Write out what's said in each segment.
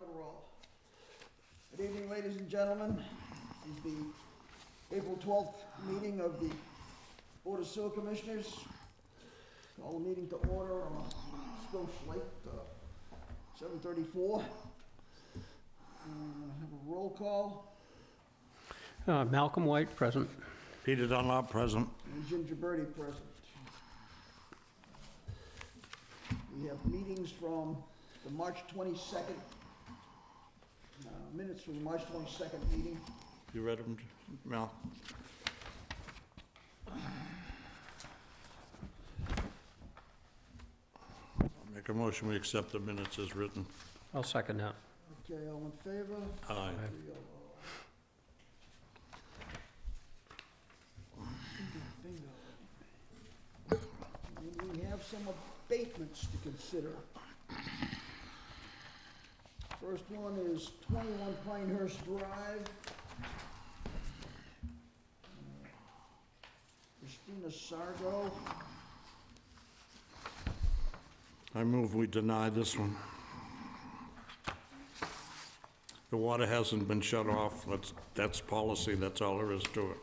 and roll. Good evening, ladies and gentlemen. This is the April 12th meeting of the Board of Sewer Commissioners. Call the meeting to order on a still late, 7:34. Have a roll call. Malcolm White, present. Peter Dunlop, present. And Jim Gibberti present. We have meetings from the March 22nd, minutes from the March 22nd meeting. You read them, Mel? I'll make a motion, we accept the minutes as written. I'll second that. Okay, all in favor? Aye. 3-0. And we have some abatements to consider. First one is 21 Pinehurst Drive. Christina Sargo. I move we deny this one. The water hasn't been shut off, that's policy, that's all there is to it.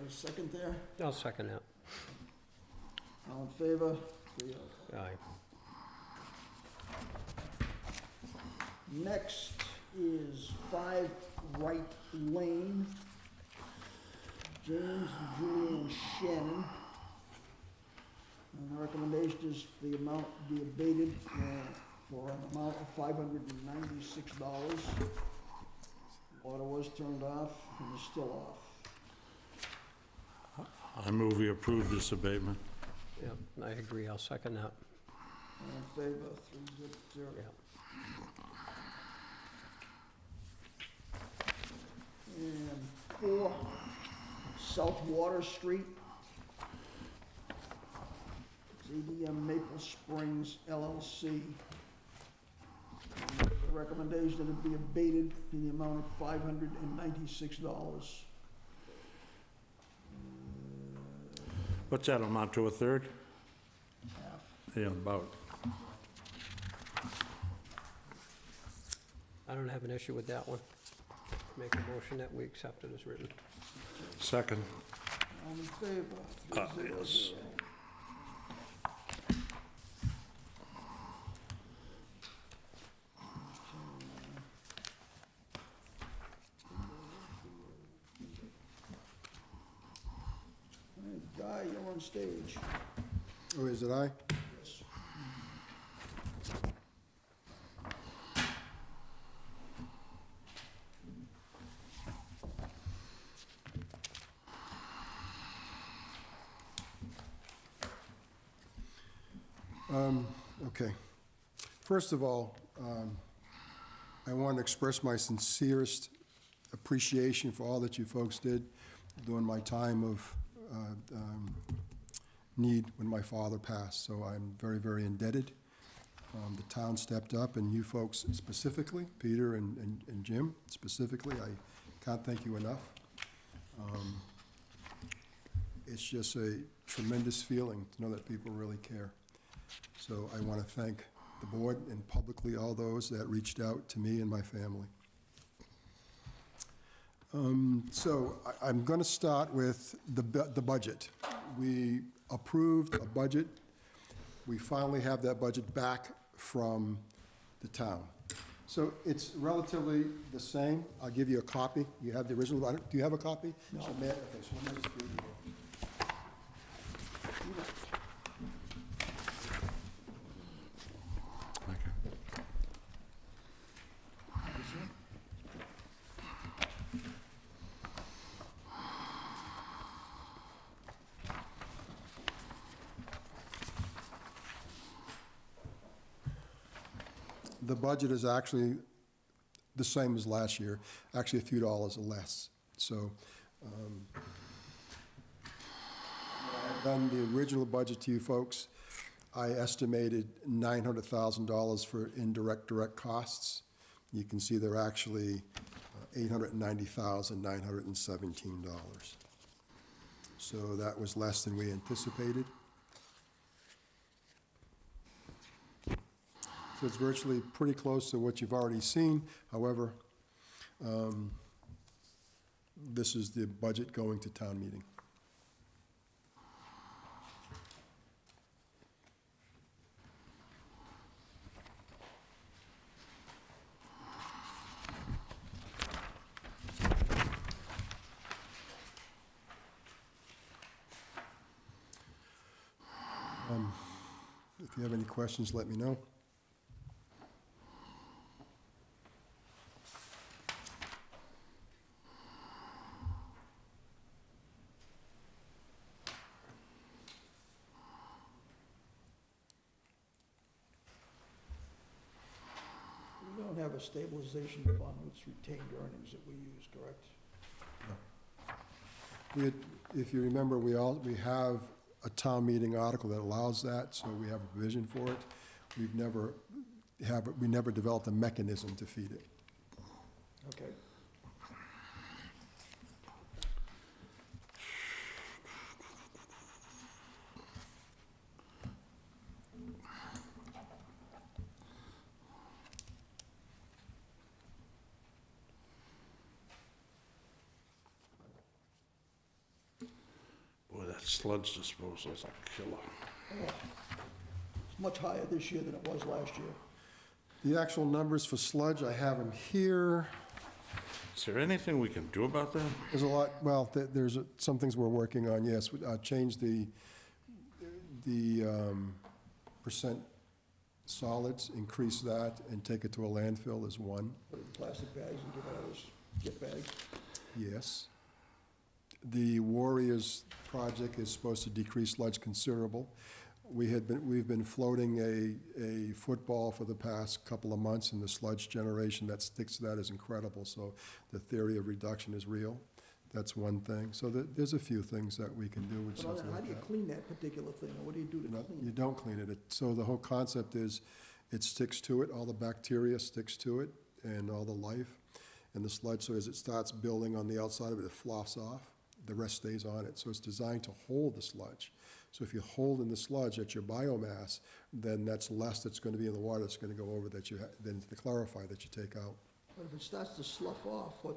Second there. I'll second that. All in favor? 3-0. Aye. Next is 5 Wright Lane. James and Julian Shannon. And the recommendation is the amount be abated for an amount of $596. Water was turned off and is still off. I move we approve this abatement. Yeah, I agree. I'll second that. All in favor? 3-0. Yeah. And 4 South Water Street. It's ADM Maple Springs LLC. And the recommendation that it be abated in the amount of $596. What's that amount to, a third? Half. Yeah, about. I don't have an issue with that one. Make a motion that we accept it as written. Second. All in favor? 3-0. Yes. Guy, you're on stage. Oh, is it I? Yes. Okay. First of all, I want to express my sincerest appreciation for all that you folks did during my time of need when my father passed. So I'm very, very indebted. The town stepped up, and you folks specifically, Peter and Jim specifically, I can't thank you enough. It's just a tremendous feeling to know that people really care. So I want to thank the board and publicly all those that reached out to me and my family. So I'm going to start with the budget. We approved a budget. We finally have that budget back from the town. So it's relatively the same. I'll give you a copy. You have the original. Do you have a copy? No. Okay, so let me just read it. The budget is actually the same as last year, actually a few dollars less. So I've done the original budget to you folks. I estimated $900,000 for indirect direct costs. You can see they're actually $890,917. So that was less than we anticipated. So it's virtually pretty close to what you've already seen. However, this is the budget going to town meeting. If you have any questions, let me know. We don't have a stabilization fund, it's retained earnings that we use, correct? If you remember, we have a town meeting article that allows that, so we have a provision for it. We never developed a mechanism to feed it. Okay. Boy, that sludge disposal is a killer. It's much higher this year than it was last year. The actual numbers for sludge, I have them here. Is there anything we can do about that? There's a lot, well, there's some things we're working on, yes. Change the percent solids, increase that, and take it to a landfill is one. Put it in plastic bags and give it out as gift bags. Yes. The Warriors project is supposed to decrease sludge considerable. We've been floating a football for the past couple of months, and the sludge generation that sticks to that is incredible. So the theory of reduction is real. That's one thing. So there's a few things that we can do with But something how like do you that. clean that particular thing, or what do you do to You clean it? don't clean it. So the whole concept is it sticks to it, all the bacteria sticks to it, and all the life. And the sludge, so as it starts building on the outside of it, it floughs off. The rest stays on it. So it's designed to hold the sludge. So if you hold in the sludge at your biomass, then that's less that's going to be in the water that's going to go over than the clarify that you take out. But if it starts to slough off, what,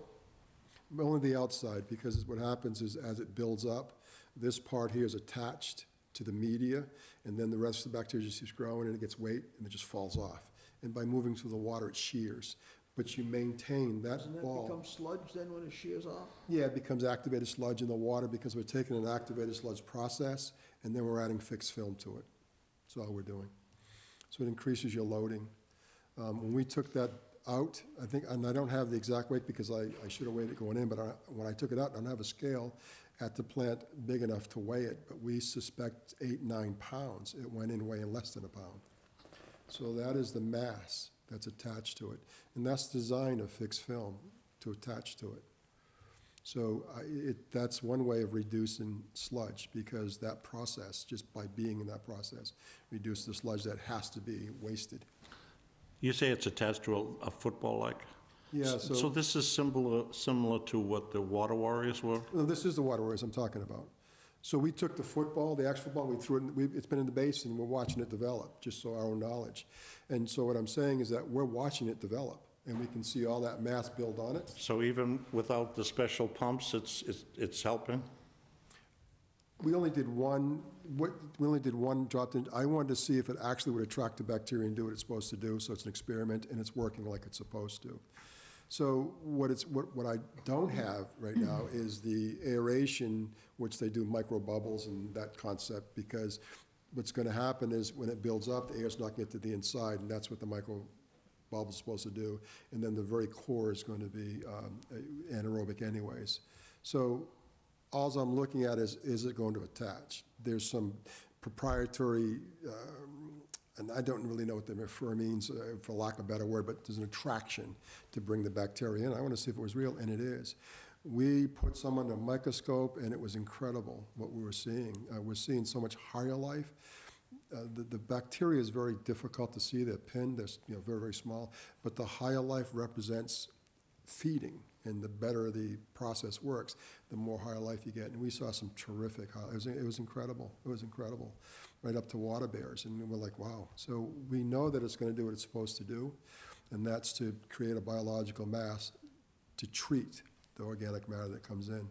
Only the outside, because what happens is as it builds up, this part here is attached to the media, and then the rest of the bacteria just keeps growing, and it gets weight, and it just falls off. And by moving through the water, it shears. But you maintain doesn't that that ball. become sludge then when it shears off? Yeah, it becomes activated sludge in the water because we're taking an activated sludge process, and then we're adding fixed film to it. That's all we're doing. So it increases your loading. When we took that out, I think, and I don't have the exact weight because I should have weighed it going in, but when I took it out, I don't have a scale at the plant big enough to weigh it, but we suspect 8, 9 pounds. It went in weighing less than a pound. So that is the mass that's attached to it. And that's the design of fixed film, to attach to it. So that's one way of reducing sludge, because that process, just by being in that process, reduces the sludge that has to be wasted. You say it's attached to a football-like? Yeah, So this is similar to what the Water Warriors were? No, this is the water warriors I'm talking about. So we took the football, the actual football, we threw it, it's been in the basin, we're watching it develop, just so our own knowledge. And so what I'm saying is that we're watching it develop, and we can see all that mass build on it. So even without the special pumps, it's helping? We only did one drop in. I wanted to see if it actually would attract the bacteria and do what it's supposed to do, so it's an experiment, and it's working like it's supposed to. So what I don't have right now is the aeration, which they do micro bubbles and that concept, because what's gonna happen is when it builds up, the air's not gonna get to the inside, and that's what the micro bubble's supposed to do. And then the very core is going to be anaerobic anyways. So alls I'm looking at is it going to attach? There's some proprietary, and I don't really know what the refer means, for lack of a better word, but there's an attraction to bring the bacteria in. I want to see if it was real, and it is. We put some under a microscope, and it was incredible what we were seeing. We're seeing so much higher life. The bacteria is very difficult to see. They're pinned, they're very, very small, but the higher life represents feeding. And the better the process works, the more higher life you get. And we saw some terrific, it was incredible. It was incredible, right up to water bears. And we're like, wow. So we know that it's going to do what it's supposed to do, and that's to create a biological mass to treat the organic matter that comes in.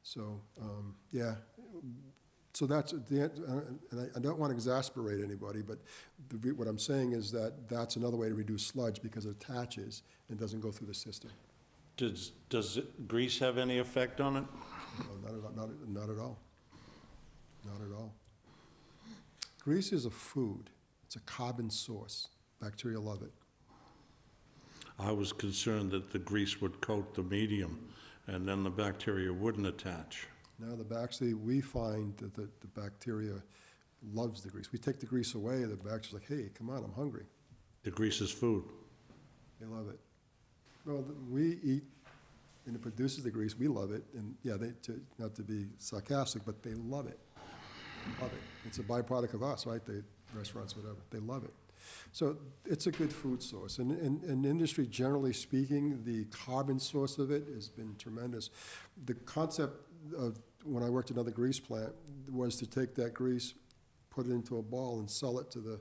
So, yeah. So that's, and I don't want to exasperate anybody, but what I'm saying is that that's another way to reduce sludge because it attaches and doesn't go through the system. Does grease have any effect on it? No, not at all. Not at all. Grease is a food. It's a carbon source. Bacteria love it. I was concerned that the grease would coat the medium, and then the bacteria wouldn't attach. Now, actually, we find that the bacteria loves the grease. We take the grease away, the bacteria's like, hey, come on, I'm hungry. The grease is food. They love it. Well, we eat, and it produces the grease, we love it, and yeah, not to be sarcastic, but they love it. Love it. It's a byproduct of us, right? Restaurants, whatever, they love it. So it's a good food source. And in industry, generally speaking, the carbon source of it has been tremendous. The concept of, when I worked at another grease plant, was to take that grease, put it into a ball, and sell it to the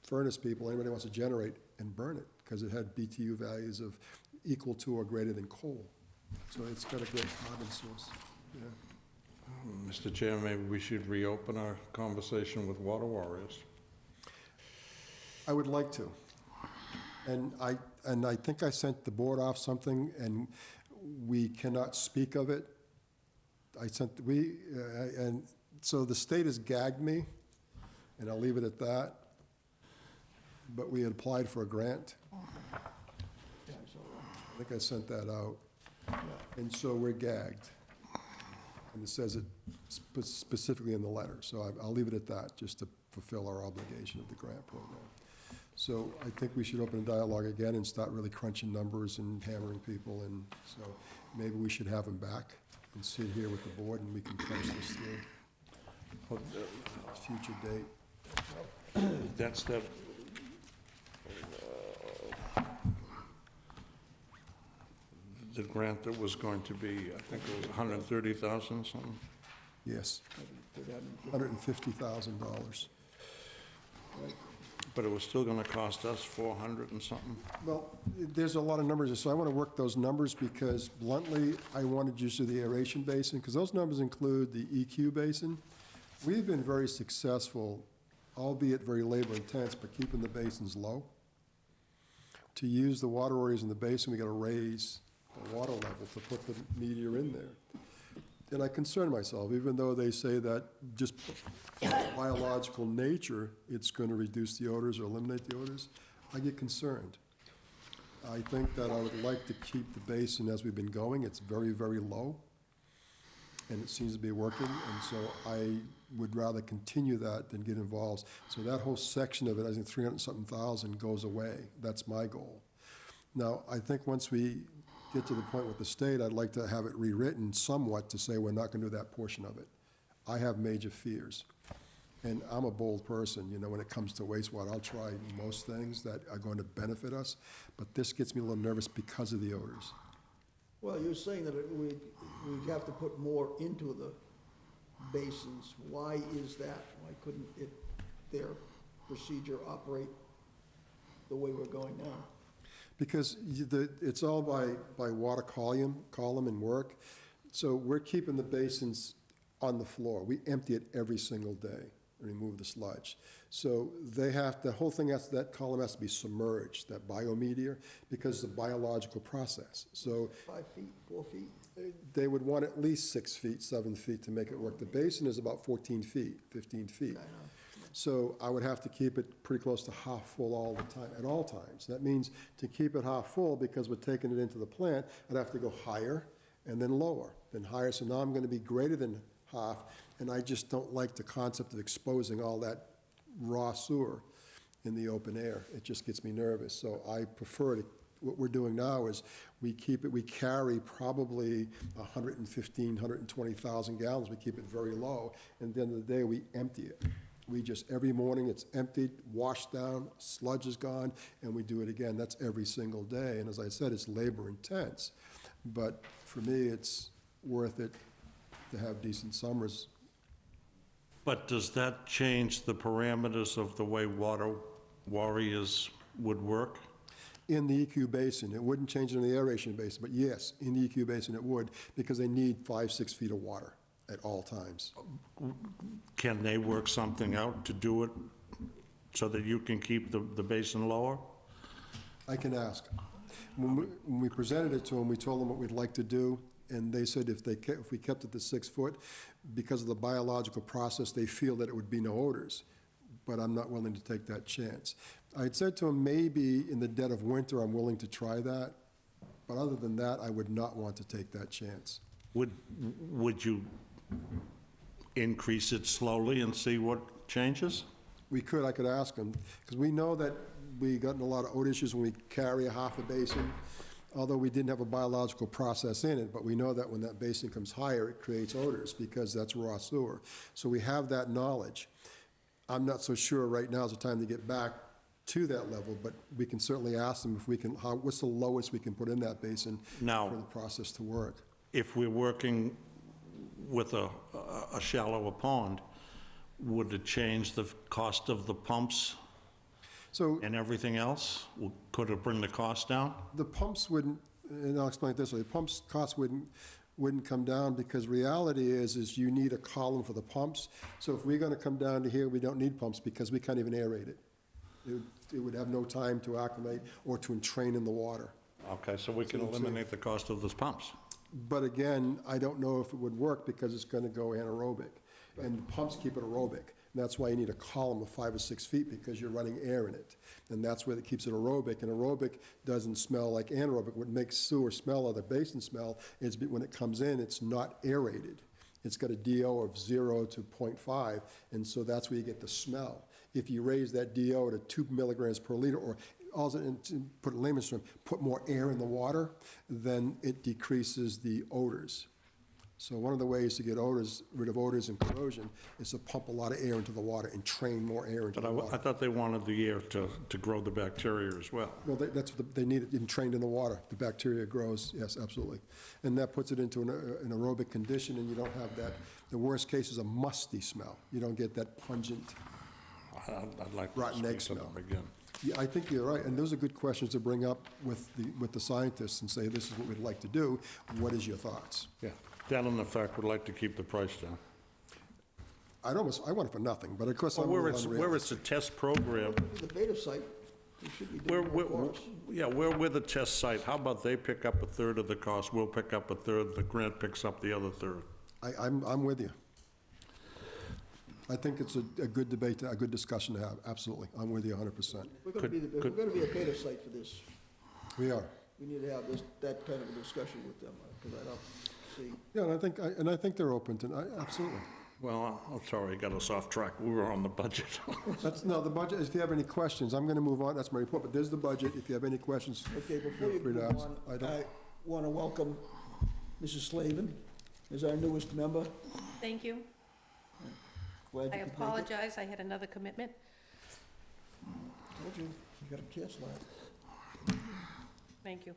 furnace people, anybody who wants to generate, and burn it, because it had BTU values of equal to or greater than coal. So it's got a great carbon source. Yeah. Mr. Chair, maybe we should reopen our conversation with water warriors. I would like to. And I think I sent the board off something, and we cannot speak of it. And so the state has gagged me, and I'll leave it at that. But we had applied for a grant. Yeah, so, I think I sent that out. And so we're gagged. And it says it specifically in the letter. So I'll leave it at that, just to fulfill our obligation of the grant program. So I think we should open a dialogue again and start really crunching numbers and hammering people. And so maybe we should have them back and sit here with the board, and we can crunch this through. Future date. That's the grant that was going to be, I think it was 130,000 something. Yes, put that in. $150,000. But it was still gonna cost us 400 and something. Well, there's a lot of numbers, so I want to work those numbers because bluntly, I wanted you to do the aeration basin, because those numbers include the EQ basin. We've been very successful, albeit very labor intense, but keeping the basins low. To use the water warriors in the basin, we got to raise the water level to put the meteor in there. And I concern myself, even though they say that just biological nature, it's going to reduce the odors or eliminate the odors, I get concerned. I think that I would like to keep the basin as we've been going. It's very, very low, and it seems to be working, and so I would rather continue that than get involved. So that whole section of it, I think 300-something thousand goes away. That's my goal. Now, I think once we get to the point with the state, I'd like to have it rewritten somewhat to say we're not going to do that portion of it. I have major fears. And I'm a bold person, you know, when it comes to wastewater. I'll try most things that are going to benefit us, but this gets me a little nervous because of the odors. Well, you're saying that we'd have to put more into the basins. Why is that? Why couldn't their procedure operate the way we're going now? Because it's all by water column and work. So we're keeping the basins on the floor. We empty it every single day and remove the sludge. So the whole thing that column has to be submerged, that biometeor, because the biological process. So 5 feet, 4 feet? they would want at least 6 feet, 7 feet to make it work. The basin is about 14 feet, 15 feet. I know. So I would have to keep it pretty close to half full all the time, at all times. That means to keep it half full, because we're taking it into the plant, I'd have to go higher and then lower, then higher. So now I'm going to be greater than half, and I just don't like the concept of exposing all that raw sewer in the open air. It just gets me nervous. So I prefer to, what we're doing now is we carry probably 115, 120,000 gallons. We keep it very low, and at the end of the day, we empty it. We just, every morning, it's emptied, washed down, sludge is gone, and we do it again. That's every single day. And as I said, it's labor intense. But for me, it's worth it to have decent summers. But does that change the parameters of the way water warriors would work? In the EQ basin, it wouldn't change in the aeration basin, but yes, in the EQ basin it would, because they need 5, 6 feet of water at all times. Can they work something out to do it so that you can keep the basin lower? I can ask. When we presented it to them, we told them what we'd like to do, and they said if we kept it to 6 foot, because of the biological process, they feel that it would be no odors. But I'm not willing to take that chance. I'd said to them, maybe in the dead of winter, I'm willing to try that, but other than that, I would not want to take that chance. Would you increase it slowly and see what changes? I could ask them, because we know that we got in a lot of odor issues when we carry a half a basin, although we didn't have a biological process in it, but we know that when that basin comes higher, it creates odors, because that's raw sewer. So we have that knowledge. I'm not so sure right now is the time to get back to that level, but we can certainly ask them if we can, what's the lowest we can put in that basin Now, for the process to work. if we're working with a shallower pond, would it change the cost of the pumps So and everything else? Could it bring the cost down? the pumps wouldn't, and I'll explain it this way, the pumps cost wouldn't come down, because reality is you need a column for the pumps. So if we're gonna come down to here, we don't need pumps because we can't even aerate it. It would have no time to acclimate or to entrain in the water. Okay, so we can So I'm saying- eliminate the cost of those pumps. But again, I don't know if it would work because it's gonna go anaerobic. And the pumps keep it aerobic. And that's why you need a column of 5 or 6 feet, because you're running air in it. And that's where it keeps it aerobic. And aerobic doesn't smell like anaerobic. What makes sewer smell or the basin smell is when it comes in, it's not aerated. It's got a DO of 0 to 0.5, and so that's where you get the smell. If you raise that DO to 2 milligrams per liter, or also, to put it in layman's terms, put more air in the water, then it decreases the odors. So one of the ways to get rid of odors and corrosion is to pump a lot of air into the water and train more air into But the I water. thought they wanted the air to grow the bacteria as well. Well, that's what they need it trained in the water. The bacteria grows, yes, absolutely. And that puts it into an aerobic condition, and you don't have that. The worst case is a musty smell. You don't get that pungent. I'd like to Rotten egg speak to them smell. again. Yeah, I think you're right, and those are good questions to bring up with the scientists and say, this is what we'd like to do. What is your thoughts? Yeah, that and the fact we'd like to keep the price down. I want it for nothing, but of course Well, I'm a where little it's unrealistic. a test program, The beta site, we should be doing more for us. yeah, we're the test site. How about they pick up a third of the cost, we'll pick up a third, the grant picks up the other third? I'm with you. I think it's a good debate, a good discussion to have, absolutely. I'm with you 100%. We're gonna be, we're gonna be a beta site for this. We are. We need to have that kind of a discussion with them, because I don't see. Yeah, and I think they're open to, absolutely. Well, I'm sorry, I got us off track. We were on the budget. No, the budget, if you have any questions, I'm gonna move on, that's my report, but there's the budget. If you have any questions, Okay, before you feel free to move ask. on, I want to welcome Mrs. Slavin as our newest member. Thank you. Glad you I could make it. apologize, I had another commitment. Told you, you got a kiss last. Thank you.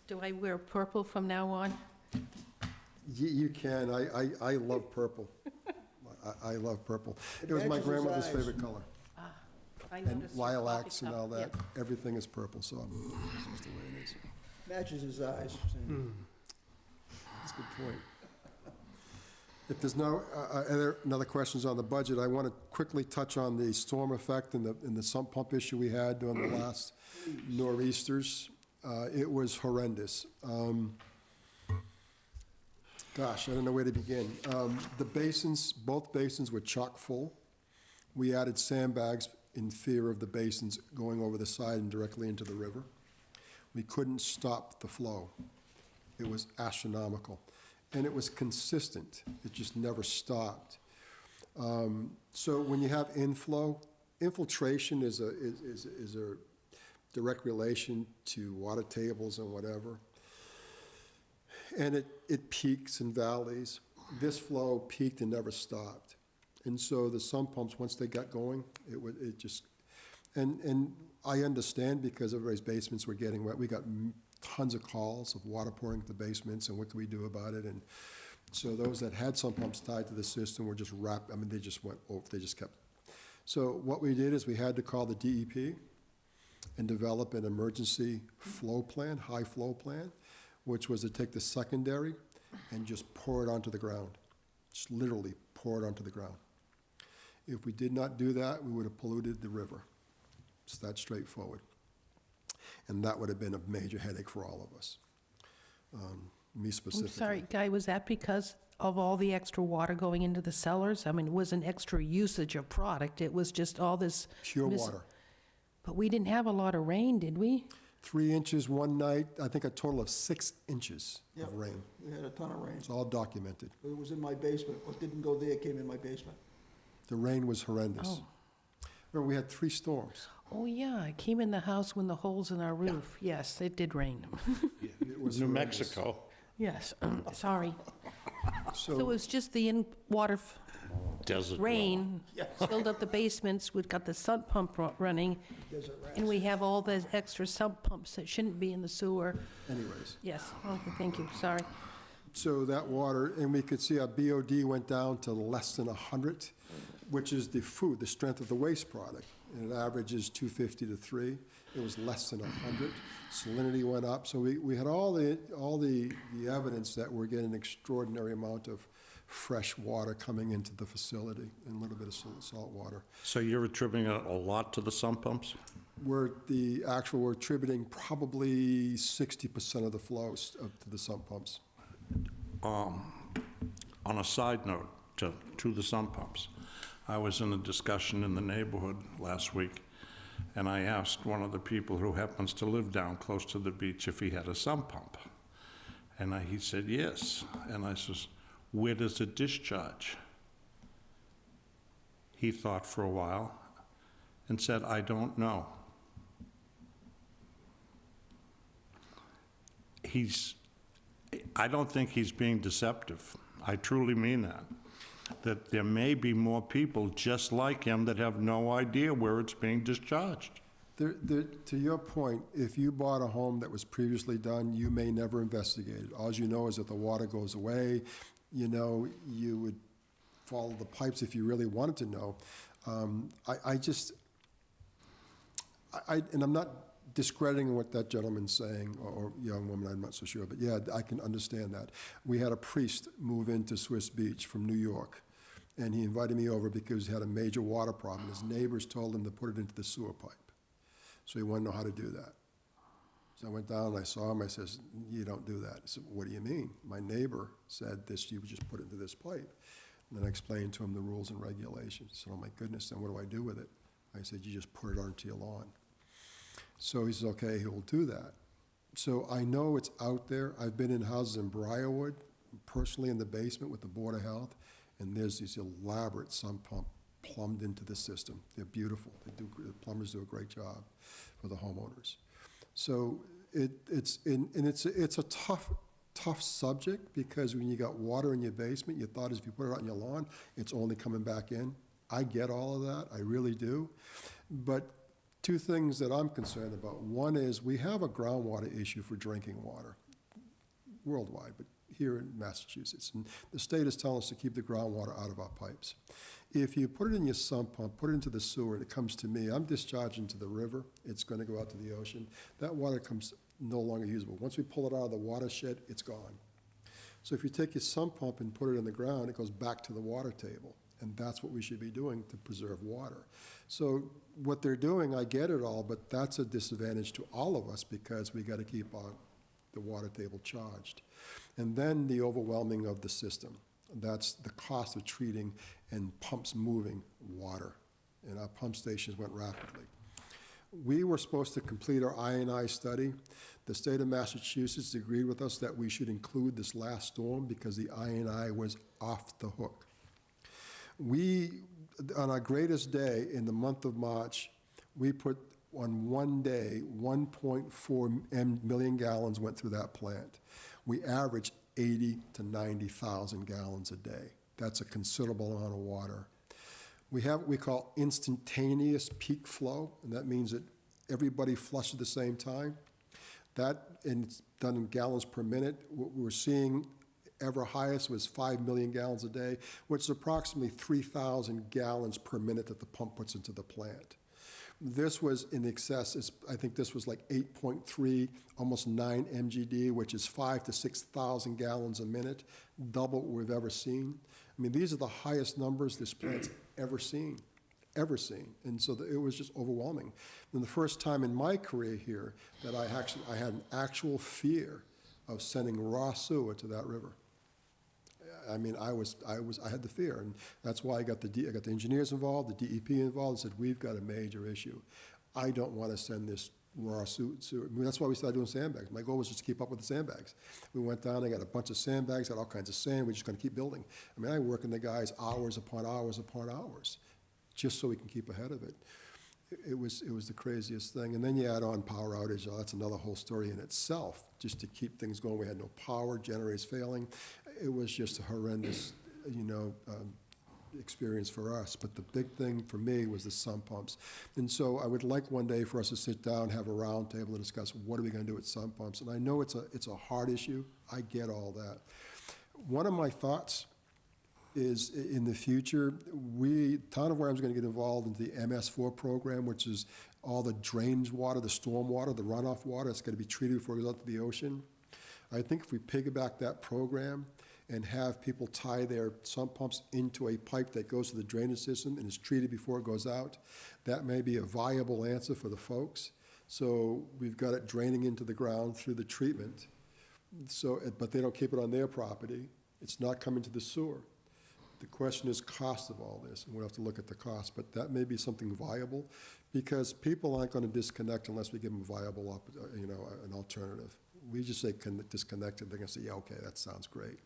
Do I wear purple from now on? You can, I love purple. I love purple. It was my matches his grandmother's eyes. favorite color. I And noticed the lilacs coffee and cup, all that, yeah. everything is purple, so that's just the way it is. Matches his eyes. That's a good point. If there's no other questions on the budget, I want to quickly touch on the storm effect and the sump pump issue we had during the last nor'easters. It was horrendous. Gosh, I don't know where to begin. The basins, both basins were chock full. We added sandbags in fear of the basins going over the side and directly into the river. We couldn't stop the flow. It was astronomical. And it was consistent. It just never stopped. So when you have inflow, infiltration is a direct relation to water tables and whatever. And it peaks and valleys. This flow peaked and never stopped. And so the sump pumps, once they got going, it just, and I understand because everybody's basements were getting wet. We got tons of calls of water pouring into the basements and what can we do about it? And so those that had sump pumps tied to the system were just wrapped, I mean, they just went over, they just kept. So what we did is we had to call the DEP and develop an emergency flow plan, high flow plan, which was to take the secondary and just pour it onto the ground. Just literally pour it onto the ground. If we did not do that, we would have polluted the river. It's that straightforward. And that would have been a major headache for all of us, me I'm specifically. sorry, Guy, was that because of all the extra water going into the cellars? I mean, it wasn't extra usage of product, it was just all this... Pure water. But we didn't have a lot of rain, did we? 3 inches one night, I think a total of 6 inches Yep. of rain. We had a ton of rain. It's all documented. It was in my basement. What didn't go there came in my basement. The rain was horrendous. Oh. Remember, we had 3 storms. Oh, yeah, it came in the house when the holes in our roof. Yes, it did rain. It was New horrendous. Mexico. Yes, sorry. So it So, was just the water Desert. rain filled up the basements, we've got the sump pump running, Desert rats. and we have all those extra sump pumps that shouldn't be in the sewer. anyways, Yes, okay, thank you, sorry. so that water, and we could see our BOD went down to less than 100, which is the food, the strength of the waste product. And it averages 250 to 3. It was less than 100. Salinity went up. So we had all the evidence that we're getting an extraordinary amount of fresh water coming into the facility and a little bit of salt water. So you're attributing a lot to the sump pumps? We're attributing probably 60% of the flows to the sump pumps. On a side note to the sump pumps, I was in a discussion in the neighborhood last week, and I asked one of the people who happens to live down close to the beach if he had a sump pump. And he said, yes. And I says, where does it discharge? He thought for a while and said, I don't know. I don't think he's being deceptive. I truly mean that. That there may be more people just like him that have no idea where it's being discharged. To your point, if you bought a home that was previously done, you may never investigate it. All you know is that the water goes away. You know, you would follow the pipes if you really wanted to know. And I'm not discrediting what that gentleman's saying, or young woman, I'm not so sure, but yeah, I can understand that. We had a priest move into Swiss Beach from New York, and he invited me over because he had a major water problem. His neighbors told him to put it into the sewer pipe. So he wanted to know how to do that. So I went down and I saw him, I says, you don't do that. I said, what do you mean? My neighbor said this, you would just put it into this pipe. And then I explained to him the rules and regulations. He said, oh my goodness, then what do I do with it? I said, you just put it onto your lawn. So he says, okay, he'll do that. So I know it's out there. I've been in houses in Briarwood, personally in the basement with the Board of Health, and there's these elaborate sump pump plumbed into the system. They're beautiful. The plumbers do a great job for the homeowners. So it's a tough subject, because when you got water in your basement, your thought is if you put it out on your lawn, it's only coming back in. I get all of that, I really do. But 2 things that I'm concerned about. One is we have a groundwater issue for drinking water worldwide, but here in Massachusetts. And the state is telling us to keep the groundwater out of our pipes. If you put it in your sump pump, put it into the sewer, and it comes to me, I'm discharging to the river, it's going to go out to the ocean. That water comes no longer usable. Once we pull it out of the watershed, it's gone. So if you take your sump pump and put it in the ground, it goes back to the water table. And that's what we should be doing to preserve water. So what they're doing, I get it all, but that's a disadvantage to all of us, because we got to keep the water table charged. And then the overwhelming of the system. That's the cost of treating and pumps moving water. And our pump stations went rapidly. We were supposed to complete our I&I study. The state of Massachusetts agreed with us that we should include this last storm because the I&I was off the hook. We, on our greatest day in the month of March, we put on one day, 1.4 million gallons went through that plant. We averaged 80 to 90,000 gallons a day. That's a considerable amount of water. We have what we call instantaneous peak flow, and that means that everybody flushes at the same time. That, and it's done in gallons per minute. What we're seeing ever highest was 5 million gallons a day, which is approximately 3,000 gallons per minute that the pump puts into the plant. This was in excess, I think this was like 8.3, almost 9 MGD, which is 5,000 to 6,000 gallons a minute, double what we've ever seen. I mean, these are the highest numbers this plant's ever seen. And so it was just overwhelming. And the first time in my career here that I had an actual fear of sending raw sewer to that river. I mean, I had the fear, and that's why I got the engineers involved, the DEP involved, and said, we've got a major issue. I don't want to send this raw sewer. I mean, that's why we started doing sandbags. My goal was just to keep up with the sandbags. We went down, I got a bunch of sandbags, got all kinds of sand, we're just going to keep building. I mean, I work in the guys hours upon hours upon hours, just so we can keep ahead of it. It was the craziest thing. And then you add on power outage, that's another whole story in itself, just to keep things going. We had no power, generators failing. It was just a horrendous, experience for us. But the big thing for me was the sump pumps. And so I would like one day for us to sit down, have a round table and discuss what are we going to do with sump pumps. And I know it's a hard issue. I get all that. One of my thoughts is in the future, Town of Wareham's going to get involved in the MS4 program, which is all the drainage water, the storm water, the runoff water. It's going to be treated before it goes out to the ocean. I think if we piggyback that program and have people tie their sump pumps into a pipe that goes to the drainage system and is treated before it goes out, that may be a viable answer for the folks. So we've got it draining into the ground through the treatment, but they don't keep it on their property. It's not coming to the sewer. The question is cost of all this, and we'll have to look at the cost, but that may be something viable, because people aren't going to disconnect unless we give them a viable, an alternative. We just say disconnected, they're going to say, yeah, okay, that sounds great.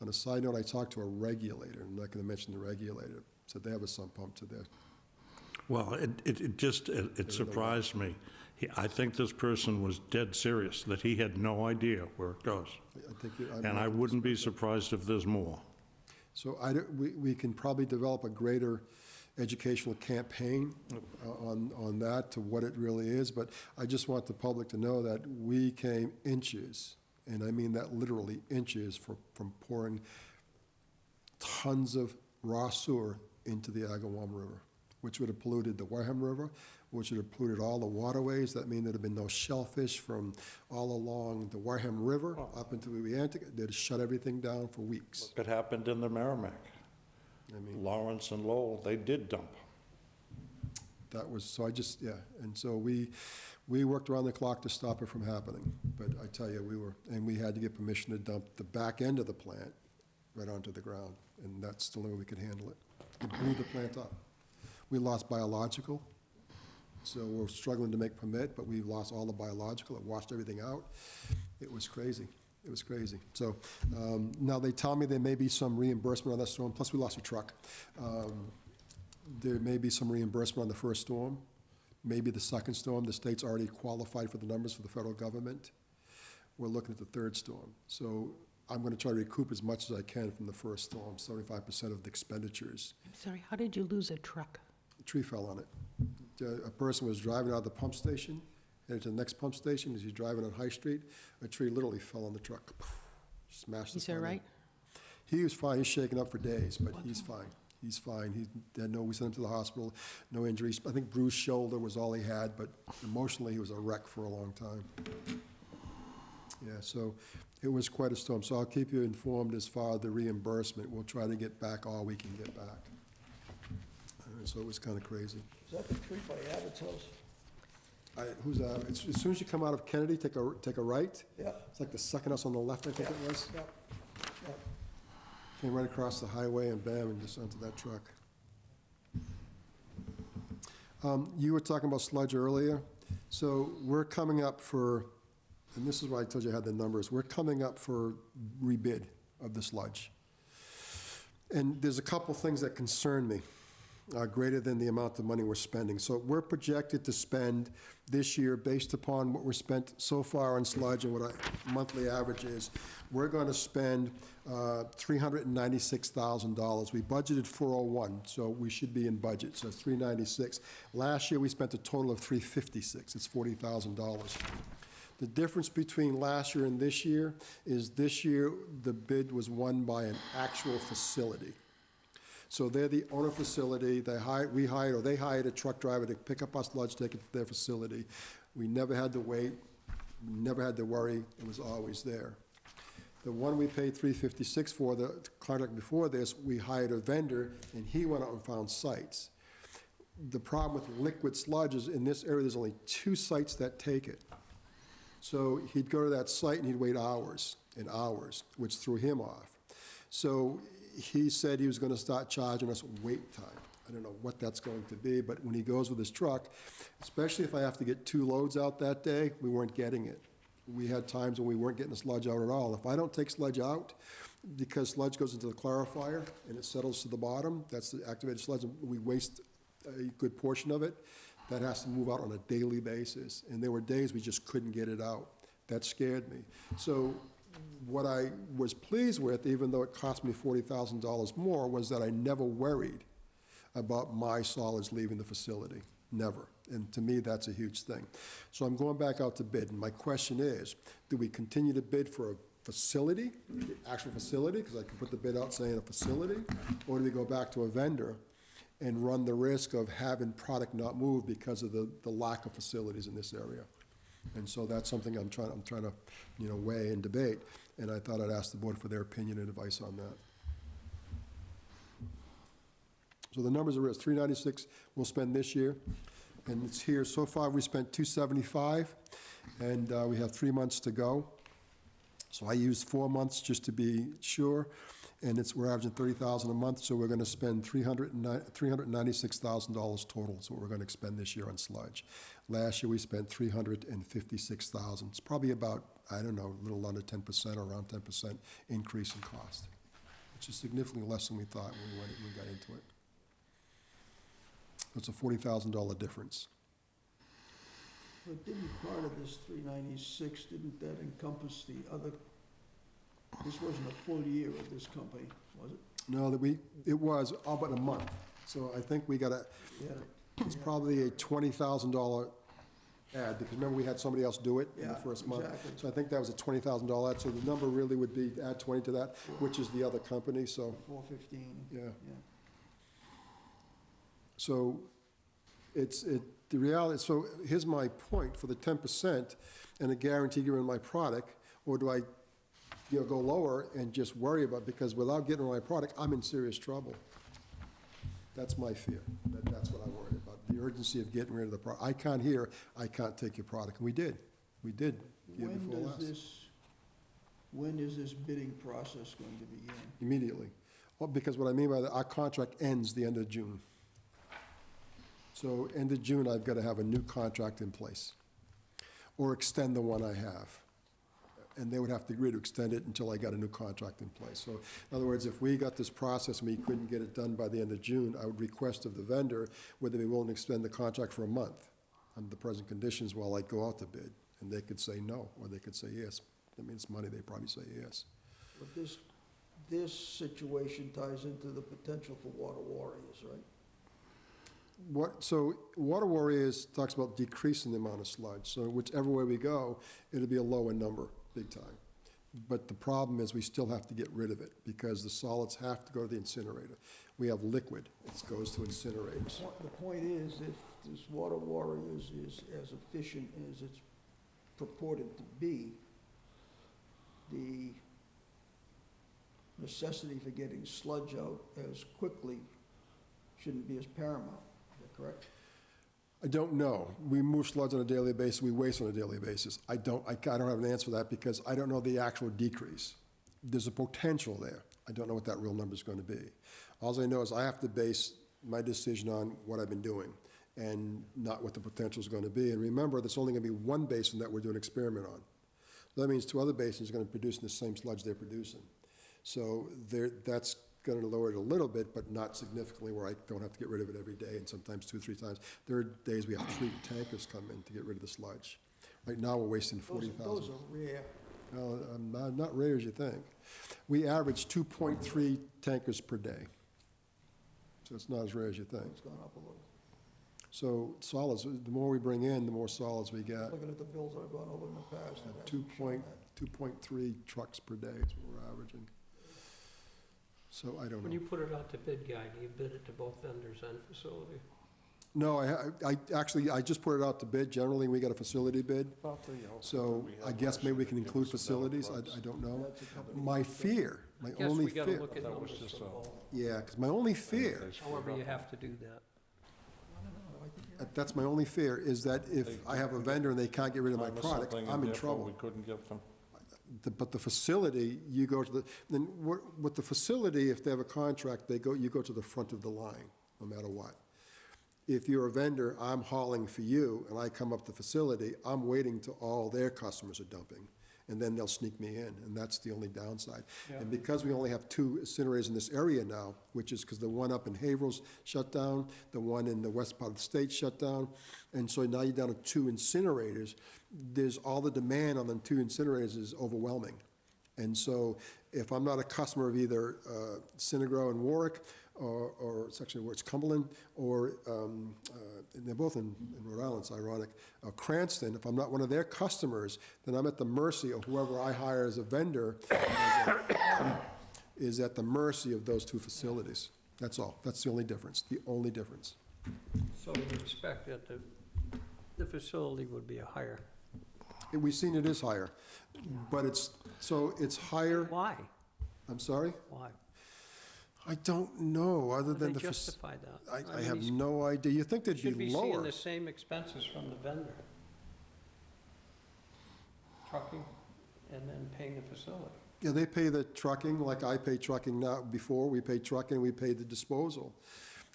On a side note, I talked to a regulator, I'm not going to mention the regulator, said they have a sump pump to their. Well, it surprised me. I think this person was dead serious, that he had no idea where it goes. And I wouldn't be surprised if there's more. So we can probably develop a greater educational campaign on that, to what it really is, but I just want the public to know that we came inches, and I mean that literally inches, from pouring tons of raw sewer into the Agawam River, which would have polluted the Wareham River, which would have polluted all the waterways. That means there'd have been no shellfish from all along the Wareham River up into the Atlantic. They'd shut everything down for weeks. It happened in the Merrimack. I mean, Lawrence and Lowell, they did dump. that was, so I just, yeah. And so we worked around the clock to stop it from happening. But I tell you, we had to get permission to dump the back end of the plant right onto the ground. And that's the only way we could handle it. It blew the plant up. We lost biological. So we're struggling to make permit, but we lost all the biological. It washed everything out. It was crazy. It was crazy. So now they tell me there may be some reimbursement on that storm. Plus, we lost a truck. There may be some reimbursement on the first storm. Maybe the second storm. The state's already qualified for the numbers for the federal government. We're looking at the third storm. So I'm going to try to recoup as much as I can from the first storm, 75% of the expenditures. I'm sorry, how did you lose a truck? A tree fell on it. A person was driving out of the pump station, headed to the next pump station. As he's driving on High Street, a tree literally fell on the truck. Smashed the Is that front right? end. He was fine. He's shaken up for days, but he's fine. He's fine. We sent him to the hospital, no injuries. I think bruised shoulder was all he had, but emotionally he was a wreck for a long time. Yeah, so it was quite a storm. So I'll keep you informed as far as the reimbursement. We'll try to get back all we can get back. So it was kind of crazy. Is that the tree by Abbott's house? Who's that? As soon as you come out of Kennedy, take a right. Yeah. It's like the second house on the left, I think it was. Yeah. Came right across the highway and bam, and just onto that truck. You were talking about sludge earlier. So we're coming up for, and this is why I told you I had the numbers, we're coming up for rebid of the sludge. And there's a couple things that concern me. greater than the amount of money we're spending. So we're projected to spend this year, based upon what we're spent so far on sludge and what our monthly average is, we're going to spend $396,000. We budgeted 401, so we should be in budget, so 396. Last year, we spent a total of 356. It's $40,000. The difference between last year and this year is this year, the bid was won by an actual facility. So they're the owner facility, they hired a truck driver to pick up our sludge, take it to their facility. We never had to wait, never had to worry, it was always there. The one we paid $356 for, the contract before this, we hired a vendor, and he went out and found sites. The problem with liquid sludge is in this area, there's only 2 sites that take it. So he'd go to that site and he'd wait hours and hours, which threw him off. So he said he was going to start charging us wait time. I don't know what that's going to be, but when he goes with his truck, especially if I have to get 2 loads out that day, we weren't getting it. We had times when we weren't getting the sludge out at all. If I don't take sludge out, because sludge goes into the clarifier and it settles to the bottom, that's the activated sludge, and we waste a good portion of it, that has to move out on a daily basis. And there were days we just couldn't get it out. That scared me. So what I was pleased with, even though it cost me $40,000 more, was that I never worried about my solids leaving the facility, never. And to me, that's a huge thing. So I'm going back out to bid, and my question is, do we continue to bid for a facility, the actual facility, because I can put the bid out saying a facility, or do we go back to a vendor and run the risk of having product not move because of the lack of facilities in this area? And so that's something I'm trying to, weigh and debate, and I thought I'd ask the board for their opinion and advice on that. So the numbers are, 396 we'll spend this year, and it's here, so far we spent 275, and we have 3 months to go. So I used 4 months just to be sure, and we're averaging $30,000 a month, so we're gonna spend $396,000 total, is what we're gonna expend this year on sludge. Last year, we spent $356,000. It's probably about, I don't know, a little under 10%, around 10% increase in cost, which is significantly less than we thought when we got into it. It's a $40,000 difference. But didn't part of this 396, didn't that encompass the other, this wasn't a full year of this company, was it? No, it was all but a month. So I think we got it's probably a $20,000 ad, because remember we had somebody else do it in the first month? Exactly. So I think that was a $20,000 ad, so the number really would be add 20 to that, which is the other company, so. 415. Yeah. So the reality, so here's my point, for the 10% and a guarantee given my product, or do I go lower and just worry about, because without getting my product, I'm in serious trouble. That's my fear. That's what I'm worried about, the urgency of getting rid of the product. I can't take your product, and we did year before last. When is this bidding process going to begin? Immediately. Well, because what I mean by that, our contract ends the end of June. So end of June, I've got to have a new contract in place, or extend the one I have. And they would have to agree to extend it until I got a new contract in place. So in other words, if we got this process and we couldn't get it done by the end of June, I would request of the vendor whether they'd be willing to extend the contract for a month under the present conditions while I go out to bid. And they could say no, or they could say yes. I mean, it's money, they'd probably say yes. But this situation ties into the potential for water warriors, right? So Water Warriors talks about decreasing the amount of sludge. So whichever way we go, it'll be a lower number, big time. But the problem is we still have to get rid of it because the solids have to go to the incinerator. We have liquid, it goes to incinerators. The point is, if this Water Warriors is as efficient as it's purported to be, the necessity for getting sludge out as quickly shouldn't be as paramount. Is that correct? I don't know. We move sludge on a daily basis, we waste on a daily basis. I don't have an answer for that because I don't know the actual decrease. There's a potential there. I don't know what that real number is going to be. All I know is I have to base my decision on what I've been doing and not what the potential is going to be. And remember, there's only going to be one basin that we're doing an experiment on. That means 2 other basins are going to be producing the same sludge they're producing. So that's gonna lower it a little bit, but not significantly where I don't have to get rid of it every day, and sometimes 2 or 3 times. There are days we have 3 tankers come in to get rid of the sludge. Right now, we're wasting Those 40,000. are rare. Well, not rare as you think. We average 2.3 tankers per day. So it's not as rare as you think. It's gone up a little. So solids, the more we bring in, the more solids we get. Looking at the bills I've gone over in the past. that hasn't 2 shown point, that. 2.3 trucks per day is what we're averaging. So I don't When know. you put it out to bid, Guy, do you bid it to both vendors and facility? No, I just put it out to bid. Generally, we get a facility bid. So I guess maybe we can include facilities. I don't know. That's a company. My fear, my I guess only we gotta fear, look at That was numbers just for a- both. yeah, because my only fear, However, you have to do that. I don't know, I think you're right. that's my only fear, is that if I have a vendor and they can't get rid of my product, I'm in trouble. We couldn't get them. But the facility, you go to the, then with the facility, if they have a contract, you go to the front of the line, no matter what. If you're a vendor, I'm hauling for you, and I come up the facility, I'm waiting till all their customers are dumping, and then they'll sneak me in, and that's the only downside. And because we only have 2 incinerators in this area now, which is because the one up in Haverhill's shut down, the one in the west part of the state shut down, and so now you're down to 2 incinerators, there's all the demand on the 2 incinerators is overwhelming. And so if I'm not a customer of either Synagro in Warwick, or it's actually where it's Cumberland, or, and they're both in Rhode Island, it's ironic, Cranston, if I'm not one of their customers, then I'm at the mercy of whoever I hire as a vendor, is at the mercy of those 2 facilities. That's all. That's the only difference, the only difference. So we expect that the facility would be a higher. And we've seen it is higher, but it's higher, Why? I'm sorry? Why? I don't know, other How do than they the. justify that? I mean, have he's- no idea. You think they'd Should be be seeing lower? the same expenses from the vendor. Trucking and then paying the facility. Yeah, they pay the trucking, like I pay trucking now. Before, we paid trucking, we paid the disposal.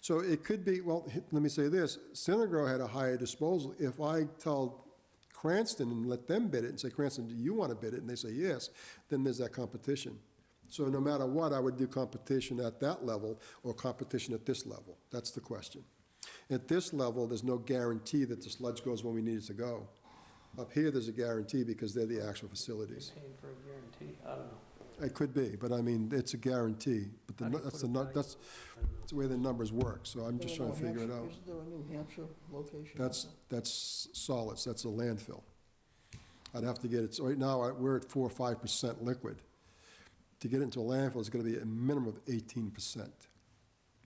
So it could be, well, let me say this, Synagro had a higher disposal. If I tell Cranston and let them bid it and say, Cranston, do you want to bid it? And they say yes, then there's that competition. So no matter what, I would do competition at that level or competition at this level. That's the question. At this level, there's no guarantee that the sludge goes when we need it to go. Up here, there's a guarantee because they're the actual facilities. Paying for a guarantee, I don't know. It could be, but I mean, it's a guarantee. But How do you that's put a value? that's the way the numbers work, so I'm just trying to figure it out. Isn't there a New Hampshire location? That's solids, that's a landfill. I'd have to get it, so right now, we're at 4 or 5% liquid. To get into a landfill, it's gonna be a minimum of 18%,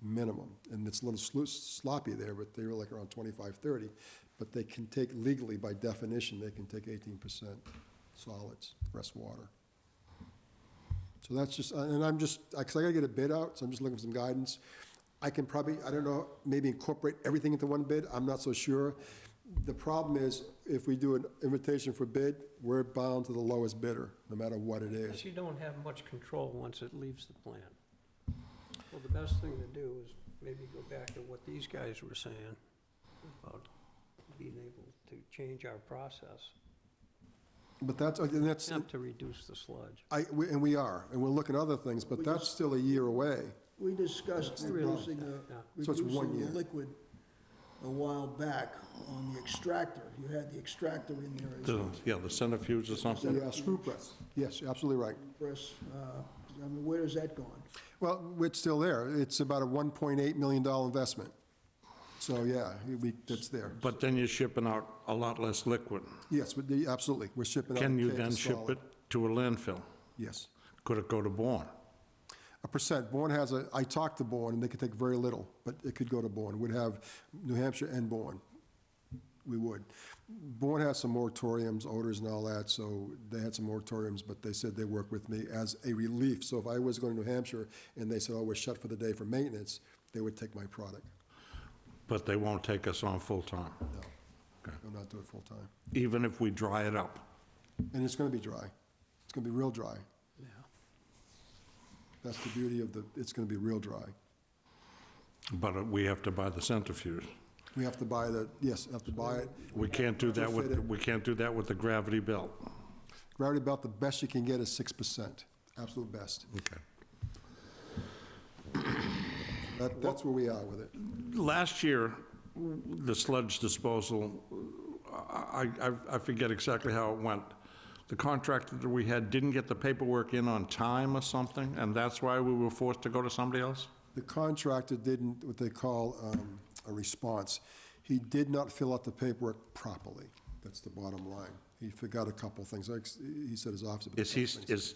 minimum. And it's a little sloppy there, but they were like around 25, 30. But they can take, legally, by definition, they can take 18% solids, rest water. So that's just, and I'm just, because I gotta get a bid out, so I'm just looking for some guidance. I can probably, I don't know, maybe incorporate everything into one bid, I'm not so sure. The problem is, if we do an invitation for bid, we're bound to the lowest bidder, no matter what it is. Because you don't have much control once it leaves the plant. Well, the best thing to do is maybe go back to what these guys were saying about being able to change our process, But that's, attempt to reduce the sludge. and we are, and we're looking at other things, but that's still a year away. We discussed really- reducing Yeah. So it's 1 the year. liquid a while back on the extractor. You had the extractor in there as The centrifuge or something? The screw press, yes, you're absolutely right. press. I mean, where is that going? Well, it's still there. It's about a $1.8 million investment. So, yeah, that's there. But then you're shipping out a lot less liquid. Yes, absolutely. We're shipping out. Can you cake then of ship solid. it to a landfill? Yes. Could it go to Bourne? A percent. Bourne has I talked to Bourne, and they could take very little, but it could go to Bourne. We'd have New Hampshire and Bourne. We would. Bourne has some moratoriums, odors and all that, so they had some moratoriums, but they said they work with me as a relief. So if I was going to New Hampshire and they said, oh, we're shut for the day for maintenance, they would take my product. But they won't take us on full-time, No. Okay. They'll not do it full-time. even if we dry it up? And it's gonna be dry. It's gonna be real dry. Yeah. That's the beauty of it's gonna be real dry. But we have to buy the centrifuge. We have to buy have to buy it. We can't do that Fit it. we can't do that with the gravity belt. Gravity belt, the best you can get is 6%, absolute best. Okay. That's where we are with it. Last year, the sludge disposal, I forget exactly how it went. The contractor that we had didn't get the paperwork in on time or something, and that's why we were forced to go to somebody else? The contractor didn't, what they call a response. He did not fill out the paperwork properly. That's the bottom line. He forgot a couple things. Like he said his office. Is he, It's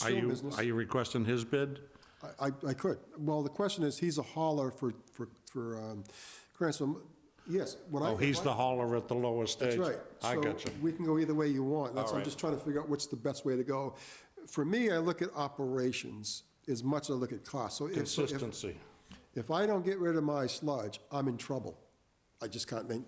still business. are you requesting his bid? I could. Well, the question is, he's a hauler for Cranston. Yes. Oh, he's the hauler at the lower stage? That's right. I So got you. we can go either way you want. That's, All I'm right. just trying to figure out what's the best way to go. For me, I look at operations as much as I look at cost. So Consistency. if I don't get rid of my sludge, I'm in trouble. I just can't make,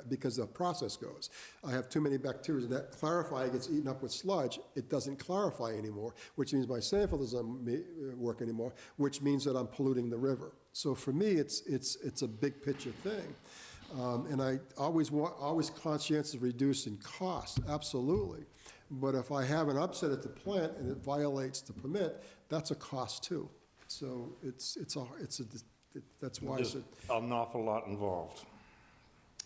because the process goes. I have too many bacteria, and that clarifier gets eaten up with sludge, it doesn't clarify anymore, which means my sample doesn't work anymore, which means that I'm polluting the river. So for me, it's a big picture thing. And I always conscientious of reducing costs, absolutely. But if I have an upset at the plant and it violates the permit, that's a cost too. So that's why I There's said. an awful lot involved.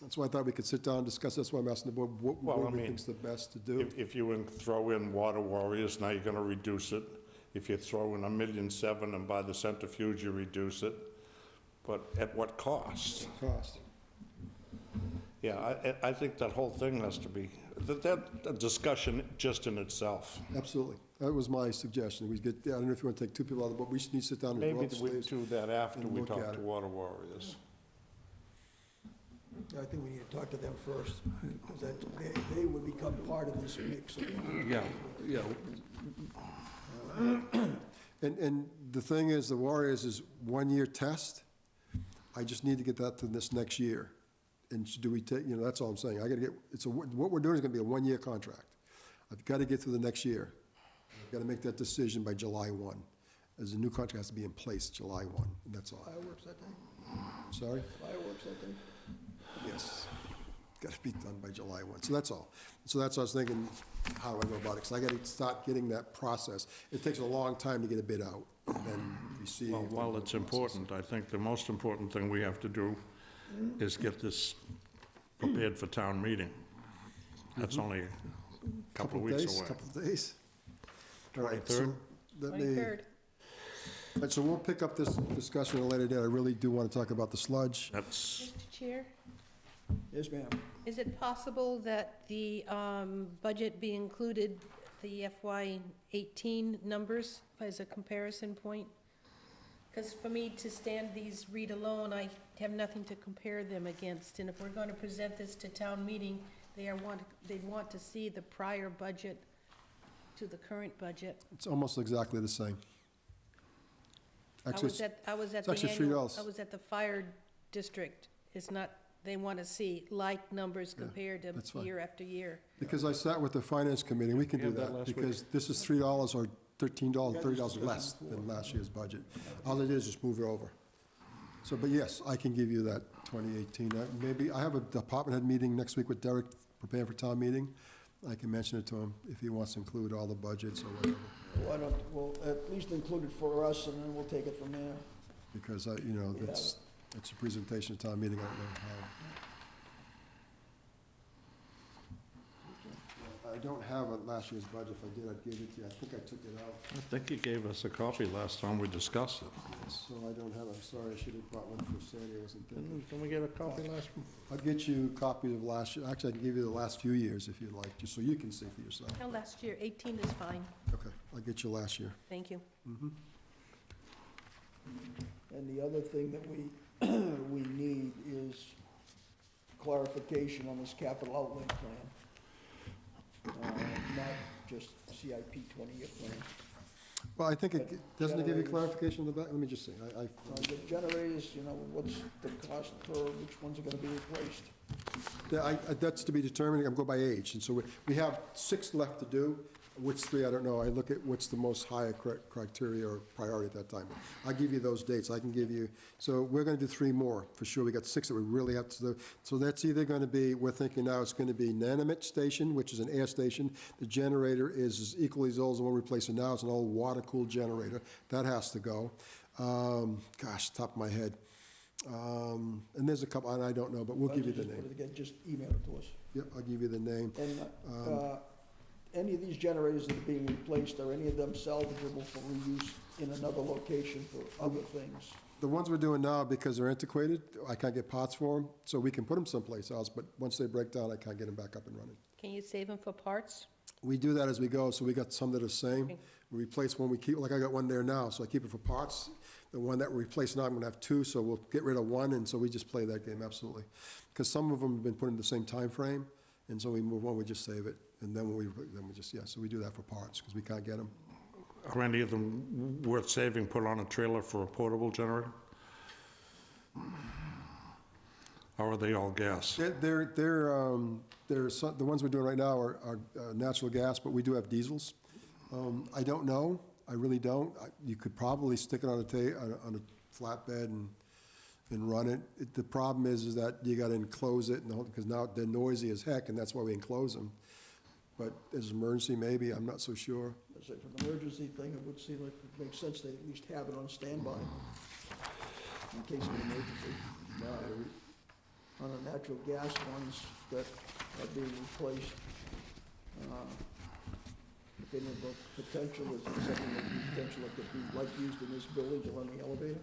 That's why I thought we could sit down and discuss. That's why I'm asking the board what we think's the best to do. If you throw in water warriors, now you're gonna reduce it. If you throw in $1.7 million and buy the centrifuge, you reduce it. But at what cost? Cost. Yeah, I think that whole thing has to be, that a discussion just in itself. Absolutely. That was my suggestion. We get, I don't know if you want to take two people out of the board, we just need to sit down and Maybe go up the we stairs. do that after and we look at talk to it. water warriors. I think we need to talk to them first, because they would become part of this mix. Yeah, yeah. And the thing is, the Warriors is 1 year test. I just need to get that to this next year. And do we take, that's all I'm saying. I gotta get, what we're doing is gonna be a 1 year contract. I've gotta get through the next year. I've gotta make that decision by July 1. As a new contract has to be in place July 1, and that's all. Fireworks, I think. Sorry? Fireworks, I think. Yes. Gotta be done by July 1. So that's all. So that's what I was thinking, how do I go about it? Because I gotta start getting that process. It takes a long time to get a bid out and then receive. Well, it's important. I think the most important thing we have to do is get this prepared for town meeting. That's only a couple of weeks away. Couple of days. All right, so 23rd? let me. 23rd. All right, so we'll pick up this discussion at a later date. I really do want to talk about the sludge. That's, Mr. Chair, Yes, ma'am. is it possible that the budget be included, the FY '18 numbers as a comparison point? Because for me to stand these read alone, I have nothing to compare them against. And if we're going to present this to town meeting, they'd want to see the prior budget to the current budget. It's almost exactly the same. Actually, I was at it's the actually annual, $3. I was at the fire district. It's not, they want to see like numbers compared to that's fine. year after year. because I sat with the finance committee, and we can We do had that that, last week. because this is $3 or $13, $30 less than last year's budget. All it is move it over. So, but yes, I can give you that 2018. Maybe, I have a department head meeting next week with Derek, preparing for town meeting. I can mention it to him if he wants to include all the budgets or whatever, Why don't, we'll at least include it for us, and then we'll take it from there. because it's a presentation at town meeting, I don't know how. I don't have a last year's budget. If I did, I'd give it to you. I think I took it out, I think you gave us a copy last time we discussed it. so I don't have it. I'm sorry, I should have brought one for Sandy, I wasn't thinking. Didn't we get a copy last one? I'll get you copies of last year. Actually, I can give you the last few years if you'd like, just so you can see for yourself. No, last year, 18 is fine. Okay, I'll get you last year. Thank you. And the other thing that we need is clarification on this capital outlay plan. Not just CIP 20-year plan. Well, I think doesn't it give you clarification on the back? Let me just see. The generators, what's the cost per, which ones are gonna be replaced? That's to be determined. I'm going by age. And so we have 6 left to do. Which 3, I don't know. I look at what's the most higher criteria or priority at that time. I'll give you those dates. I can give you, so we're going to do 3 more for sure. We got 6 that we really have to do. So that's either going to be, we're thinking now it's going to be Nanamit Station, which is an air station. The generator is equally as old as the one we're replacing now. It's an old water-cooled generator. That has to go. Gosh, top of my head. And there's a couple, and I don't know, but we'll give you the Just put name. it again, just email it to us. Yep, I'll give you the name. And, any of these generators that are being replaced, are any of them salvageable for reuse in another location for other things? The ones we're doing now, because they're antiquated, I can't get parts for them, so we can put them someplace else, but once they break down, I can't get them back up and running. Can you save them for parts? We do that as we go, so we got some that are the same. Okay. We replace one, we keep, like I got one there now, so I keep it for parts. The one that we replace now, I'm gonna have two, so we'll get rid of one, and so we just play that game, absolutely. Because some of them have been put in the same time frame, and so we move on, we just save it, and then we just, yeah, so we do that for parts, because we can't get them. Are any of them worth saving, put on a trailer for a portable generator? Or are they all gas? The ones we're doing right now are natural gas, but we do have diesels. I don't know, I really don't. You could probably stick it on a flatbed and run it. The problem is that you gotta enclose it, because now they're noisy as heck, and that's why we enclose them. But as an emergency, maybe, I'm not so sure. As for an emergency thing, it would seem like it makes sense to at least have it on standby in case of an emergency. On the natural gas ones that are being replaced, if any of the potential is something that potential that could be like used in this building to run the elevator?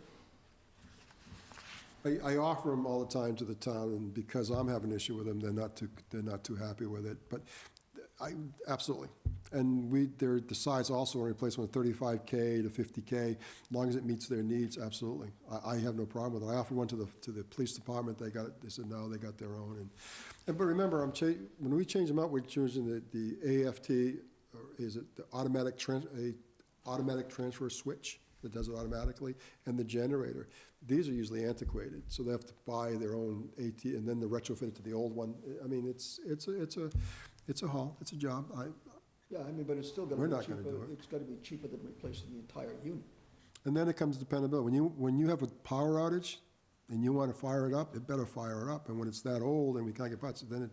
I offer them all the time to the town, and because I'm having an issue with them, they're not too happy with it, but absolutely. And they're the size also on replacement of 35K to 50K, as long as it meets their needs, absolutely. I have no problem with it. I offered one to the police department, they said no, they got their own. But remember, when we change them out, we're choosing the AFT, or is it the automatic transfer switch that does it automatically, and the generator. These are usually antiquated, so they have to buy their own AT, and then they retrofit it to the old one. I mean, it's a haul, it's a job. Yeah, I mean, but it's still gonna We're be not cheaper, gonna do it. it's gotta be cheaper than replacing the entire unit. And then it comes dependability. When you have a power outage and you want to fire it up, it better fire it up. And when it's that old and we can't get parts, then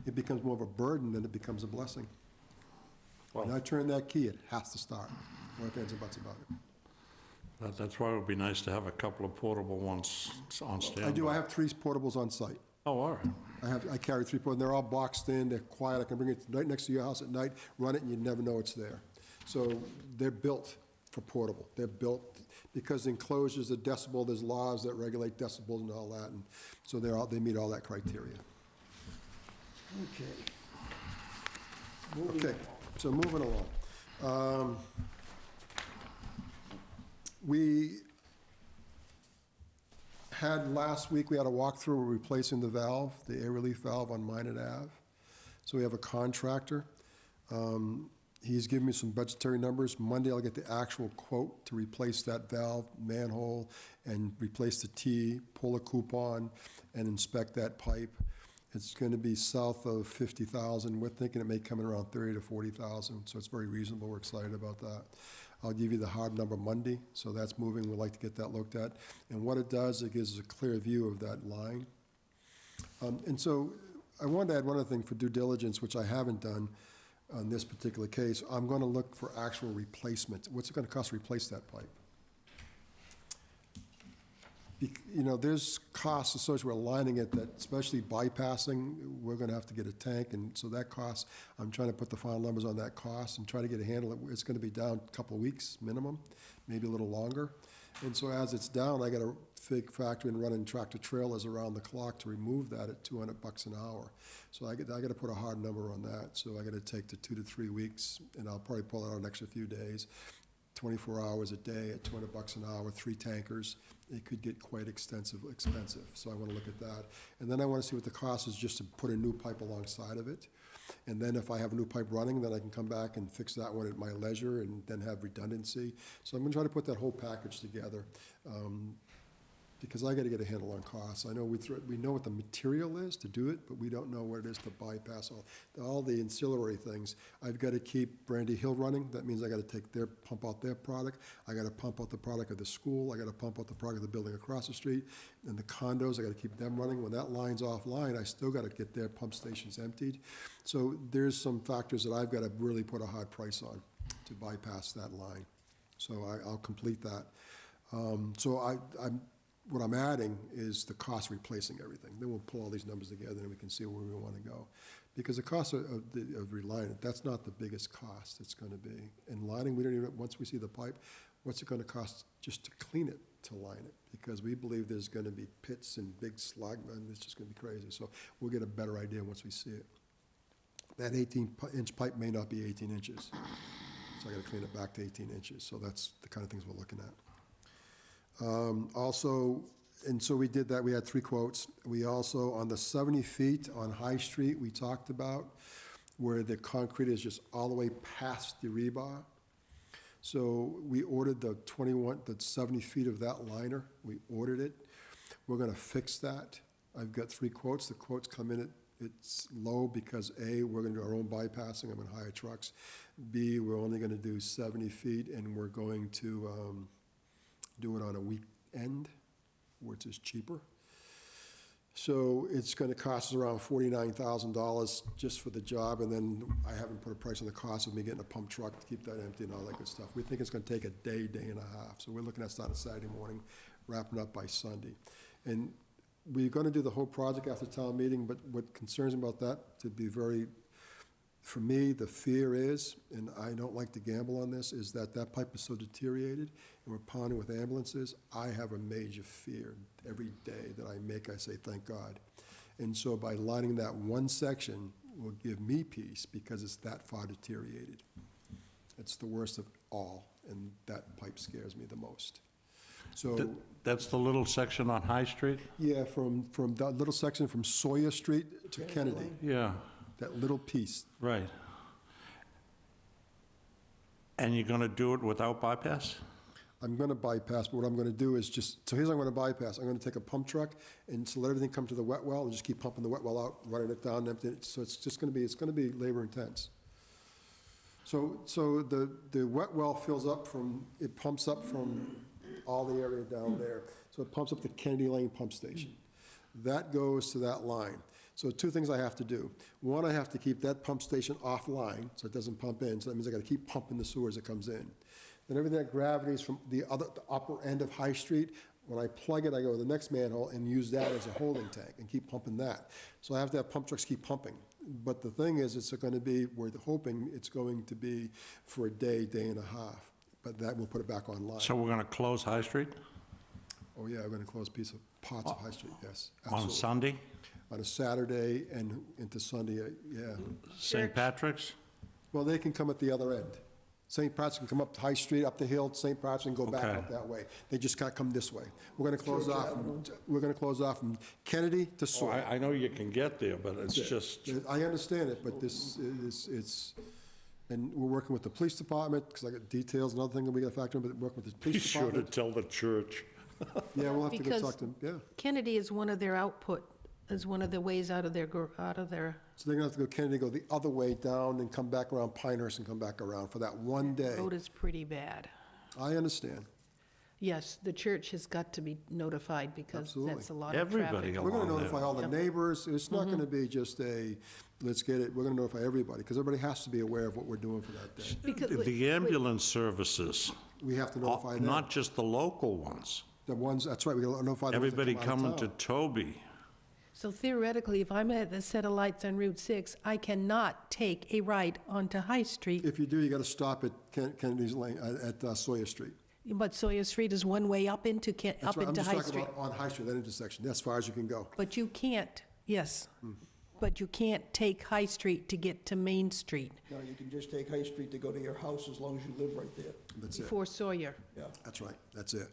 it becomes more of a burden than it becomes a blessing. When I turn that key, it has to start. No ifs, ands, or buts about it. That's why it would be nice to have a couple of portable ones on standby. I do. I have 3 portables on site. Oh, all right. I carry 3 portables, and they're all boxed in, they're quiet. I can bring it right next to your house at night, run it, and you never know it's there. So they're built for portable. They're built because the enclosures, the decibel, there's laws that regulate decibels and all that, and so they meet all that criteria. Okay. Moving Okay, so moving along. We had last week, we had a walkthrough, we're replacing the valve, the air relief valve on Minot Ave. So we have a contractor. He's given me some budgetary numbers. Monday, I'll get the actual quote to replace that valve manhole and replace the T, pull a coupon, and inspect that pipe. It's going to be south of 50,000. We're thinking it may come in around 30 to 40,000, so it's very reasonable. We're excited about that. I'll give you the hard number Monday, so that's moving. We'd like to get that looked at. And what it does, it gives us a clear view of that line. And so I wanted to add one other thing for due diligence, which I haven't done on this particular case. I'm going to look for actual replacement. What's it going to cost to replace that pipe? You know, there's costs associated with lining it, that especially bypassing, we're going to have to get a tank, and so that cost, I'm trying to put the final numbers on that cost and try to get a handle. It's going to be down a couple of weeks minimum, maybe a little longer. And so as it's down, I got to factor in running tractor trailers around the clock to remove that at $200 an hour. So I got to put a hard number on that. So I got to take the 2 to 3 weeks, and I'll probably pull out an extra few days. 24 hours a day at $200 an hour, 3 tankers. It could get quite expensive, so I want to look at that. And then I want to see what the cost is just to put a new pipe alongside of it. And then if I have a new pipe running, then I can come back and fix that one at my leisure and then have redundancy. So I'm going to try to put that whole package together. Because I got to get a handle on costs. I know we know what the material is to do it, but we don't know what it is to bypass all the ancillary things. I've got to keep Brandy Hill running. That means I got to pump out their product. I got to pump out the product of the school. I got to pump out the product of the building across the street. And the condos, I got to keep them running. When that line's offline, I still got to get their pump stations emptied. So there's some factors that I've got to really put a hard price on to bypass that line. So I'll complete that. So what I'm adding is the cost of replacing everything. Then we'll pull all these numbers together and we can see where we want to go. Because the cost of relining, that's not the biggest cost it's going to be. And lining, we don't even, once we see the pipe, what's it going to cost just to clean it, to line it? Because we believe there's going to be pits and big slug, and it's just going to be crazy. So we'll get a better idea once we see it. That 18-inch pipe may not be 18 inches. So I got to clean it back to 18 inches. So that's the kind of things we're looking at. Also, and so we did that, we had 3 quotes. We also, on the 70 feet on High Street, we talked about where the concrete is just all the way past the rebar. So we ordered the 70 feet of that liner. We ordered it. We're gonna fix that. I've got 3 quotes. The quotes come in it's low because A, we're gonna do our own bypassing. I'm gonna hire trucks. B, we're only gonna do 70 feet and we're going to do it on a weekend, which is cheaper. So it's gonna cost us around $49,000 just for the job, and then I haven't put a price on the cost of me getting a pump truck to keep that empty and all that good stuff. We think it's gonna take a day, day and a half. So we're looking at starting Saturday morning, wrapping up by Sunday. And we're gonna do the whole project after town meeting, but what concerns me about that, to be very, for me, the fear is, and I don't like to gamble on this, is that that pipe is so deteriorated and we're pounding with ambulances. I have a major fear. Every day that I make, I say, thank God. And so by lining that one section will give me peace because it's that far deteriorated. It's the worst of all, and that pipe scares me the most. So. That's the little section on High Street? Yeah, from that little section from Sawyer Street to Kennedy. Yeah, That little piece. right. And you're gonna do it without bypass? I'm gonna bypass, but what I'm gonna do is just, so here's what I'm gonna bypass. I'm gonna take a pump truck and so let everything come to the wet well and just keep pumping the wet well out, running it down, emptying it. So it's just gonna be labor intense. So the wet well fills up it pumps up from all the area down there. So it pumps up the Kennedy Lane pump station. That goes to that line. So 2 things I have to do. One, I have to keep that pump station offline so it doesn't pump in. So that means I gotta keep pumping the sewer as it comes in. Then everything that gravitates from the upper end of High Street, when I plug it, I go to the next manhole and use that as a holding tank and keep pumping that. So I have to have pump trucks keep pumping. But the thing is, it's gonna be, we're hoping it's going to be for a day, day and a half. But that will put it back online. So we're gonna close High Street Oh, yeah, we're gonna close parts of High Street, yes. on absolutely. Sunday? On a Saturday and into Sunday, yeah. St. Patrick's? Well, they can come at the other end. St. Patrick's can come up High Street, up the hill, St. Patrick's, and go back Okay. up that way. They just can't come this way. We're gonna close off from Kennedy to Oh, Sawyer. I know you can get there, but it's just, I understand it, but this is, and we're working with the police department, because I got details, another thing that we gotta factor in, but working with the be police sure to department. tell the church. Yeah, we'll have to go Because- talk to them, yeah. Kennedy is one of their output, is one of the ways out of their, So they're gonna have to go Kennedy, go the other way down, and come back around Pinehurst and come back around for that one day. road is pretty bad. I understand. Yes, the church has got to be notified because Absolutely. that's a lot of Everybody traffic. We're gonna along notify there. all the Yep. neighbors. It's not gonna be just let's get it. We're gonna notify everybody, because everybody has to be aware of what we're doing for that day. Because- The ambulance services, We have to notify them. not just the local ones. The ones, that's right, we gotta notify the ones that Everybody come out coming of to town. Toby. So theoretically, if I'm at the set of lights on Route 6, I cannot take a right onto High Street, If you do, you gotta stop at Kennedy's Lane, at Sawyer Street. but Sawyer Street is one way up into, That's up right, I'm into just High talking Street. about on High Street, that intersection, that's as far as you can go. But you can't, yes, Hmm. but you can't take High Street to get to Main Street No, you can just take High Street to go to your house as long as you live right there. That's it. before Sawyer. Yeah. That's right, that's it.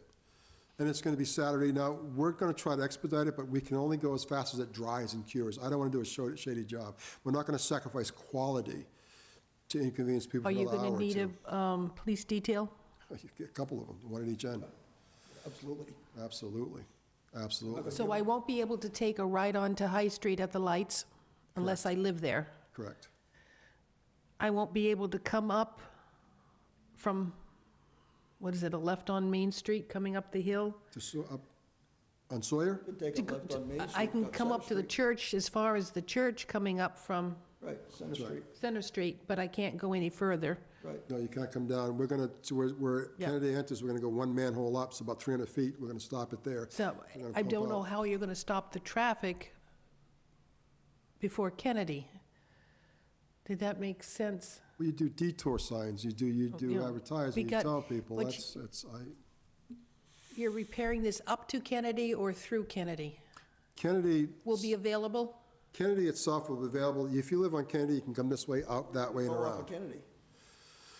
And it's gonna be Saturday. Now, we're gonna try to expedite it, but we can only go as fast as it dries and cures. I don't wanna do a shady job. We're not gonna sacrifice quality to inconvenience people for Are you another hour gonna or need two. a police detail? A couple of them, one at each end. Absolutely. Absolutely, absolutely, So I won't be able to take a right onto High Street at the lights unless I live there. correct. I won't be able to come up from, what is it, a left on Main Street coming up the hill? Up on Sawyer? You can take a left on Main Street. I can go come Center up to the Street. church, as far as the church coming up from Right, Center That's right. Street. Center Street, but I can't go any further. Right. No, you can't come down. We're gonna, so where Yeah. Kennedy enters, we're gonna go one manhole up, so about 300 feet, we're gonna stop it there. So We're gonna I pump don't know out. how you're gonna stop the traffic before Kennedy. Did that make sense? Well, you do detour signs, you You do know, advertising, you because- tell people, but that's, You're repairing this up to Kennedy or through Kennedy? Kennedy, Will be available? Kennedy itself will be available. If you live on Kennedy, you can come this way, out that way and Go off of around. Kennedy.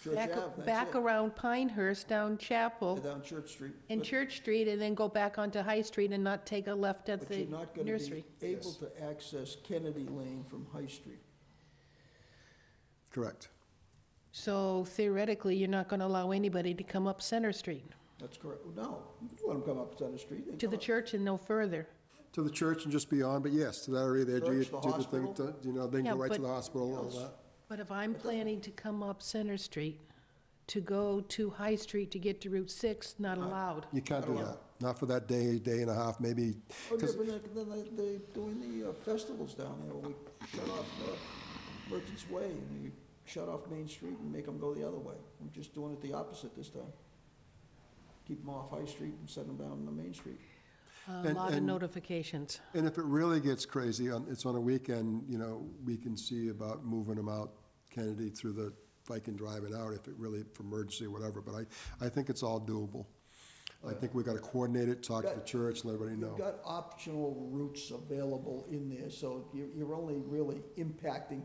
Church Back, Ave, that's back it. around Pinehurst, down Chapel, Down Church Street. and But- Church Street, and then go back onto High Street and not take a left at But the you're not gonna nursery. be able to access Kennedy Lane from High Street. Correct. So theoretically, you're not gonna allow anybody to come up Center Street, That's correct. No, you can let them come up Center Street. They to come the up. church and no further. To the church and just beyond, but yes, to that area there, do Church, the the thing, hospital. to- they can Yeah, go right to but- the hospital, all that. But if I'm planning to come up Center Street, to go to High Street to get to Route 6, not allowed. You can't do I don't that. Not for that day, day and a half, maybe. Oh, yeah, 'cause- but they're doing the festivals down there, when we shut off Merchants Way, and we shut off Main Street and make them go the other way. We're just doing it the opposite this time. Keep them off High Street and send them down the Main Street. A And- lot of and- notifications. And if it really gets crazy, it's on a weekend, we can see about moving them out Kennedy through the Viking Drive and out if it really, for emergency or whatever, but I think it's all doable. I think we've got to coordinate it, talk to the church, and let everybody know. You've got optional routes available in there, so you're only really impacting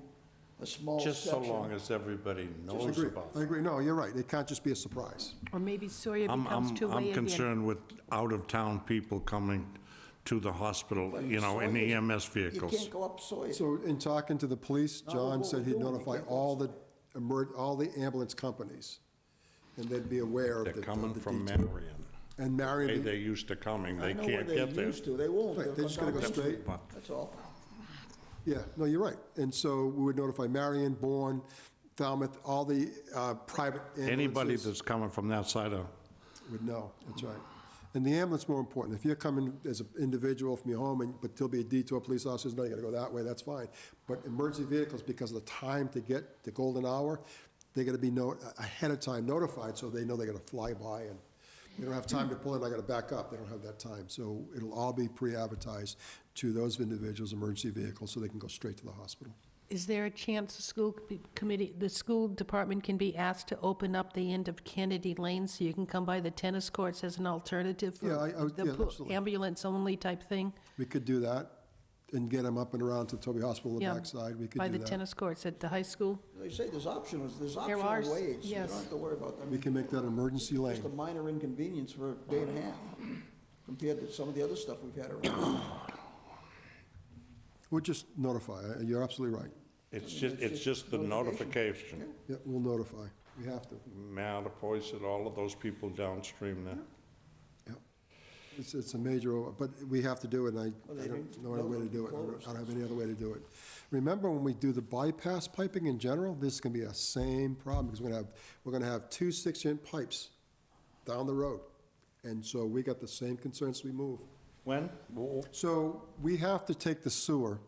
a small Just section. so long as everybody I knows agree, about I it. agree, no, you're right, it can't just be a surprise. Or maybe Sawyer I'm becomes two-way I'm again. concerned with out-of-town people coming to the hospital, in Sawyer's- EMS You vehicles. can't go up Sawyer. So in talking to the police, No, John what said we're he'd doing, we notify can't go all the, outside. all the ambulance companies, and they'd be aware of the They're detour. coming from Marion. And Hey, Marion, they're used to coming, I they know where can't they get there. used to, they won't. Right, They'll they're come just gonna down go Main straight. Street. That's all. yeah, no, you're right. And so we would notify Marion, Bourne, Falmouth, all the private ambulances. Anybody that's coming from that side of, Would know, that's right. And the ambulance more important. If you're coming as an individual from your home, but there'll be a detour, police officers, no, you gotta go that way, that's fine. But emergency vehicles, because of the time to get the golden hour, they gotta be ahead of time notified, so they know they gotta fly by, and they don't have time to pull in, I gotta back up, they don't have that time. So it'll all be pre-advertised to those individuals, emergency vehicles, so they can go straight to the hospital. Is there a chance the school committee, the school department can be asked to open up the end of Kennedy Lane so you can come by the tennis courts as an alternative for Yeah, yeah, the absolutely. ambulance-only type thing? We could do that, and get them up and around to Toby Hospital on the Yeah, backside, we could By do the that. tennis courts at the high school? They say there's optional There are, ways. You yes. don't have to worry about them. We can make that an emergency lane. Just a minor inconvenience for a day and a half compared to some of the other stuff we've had around. We'll just notify, you're absolutely right. it's just the notification. Yeah, we'll notify, we have to. Mattapoisett, all of those people downstream there. It's a major, but we have to do it, and I Well, they don't know any way to do it. closed. I don't have any other way to do it. Remember, when we do the bypass piping in general, this is gonna be a same problem, because we're gonna have 2 6-inch pipes down the road. And so we got the same concerns we move. When? So we have to take the sewer.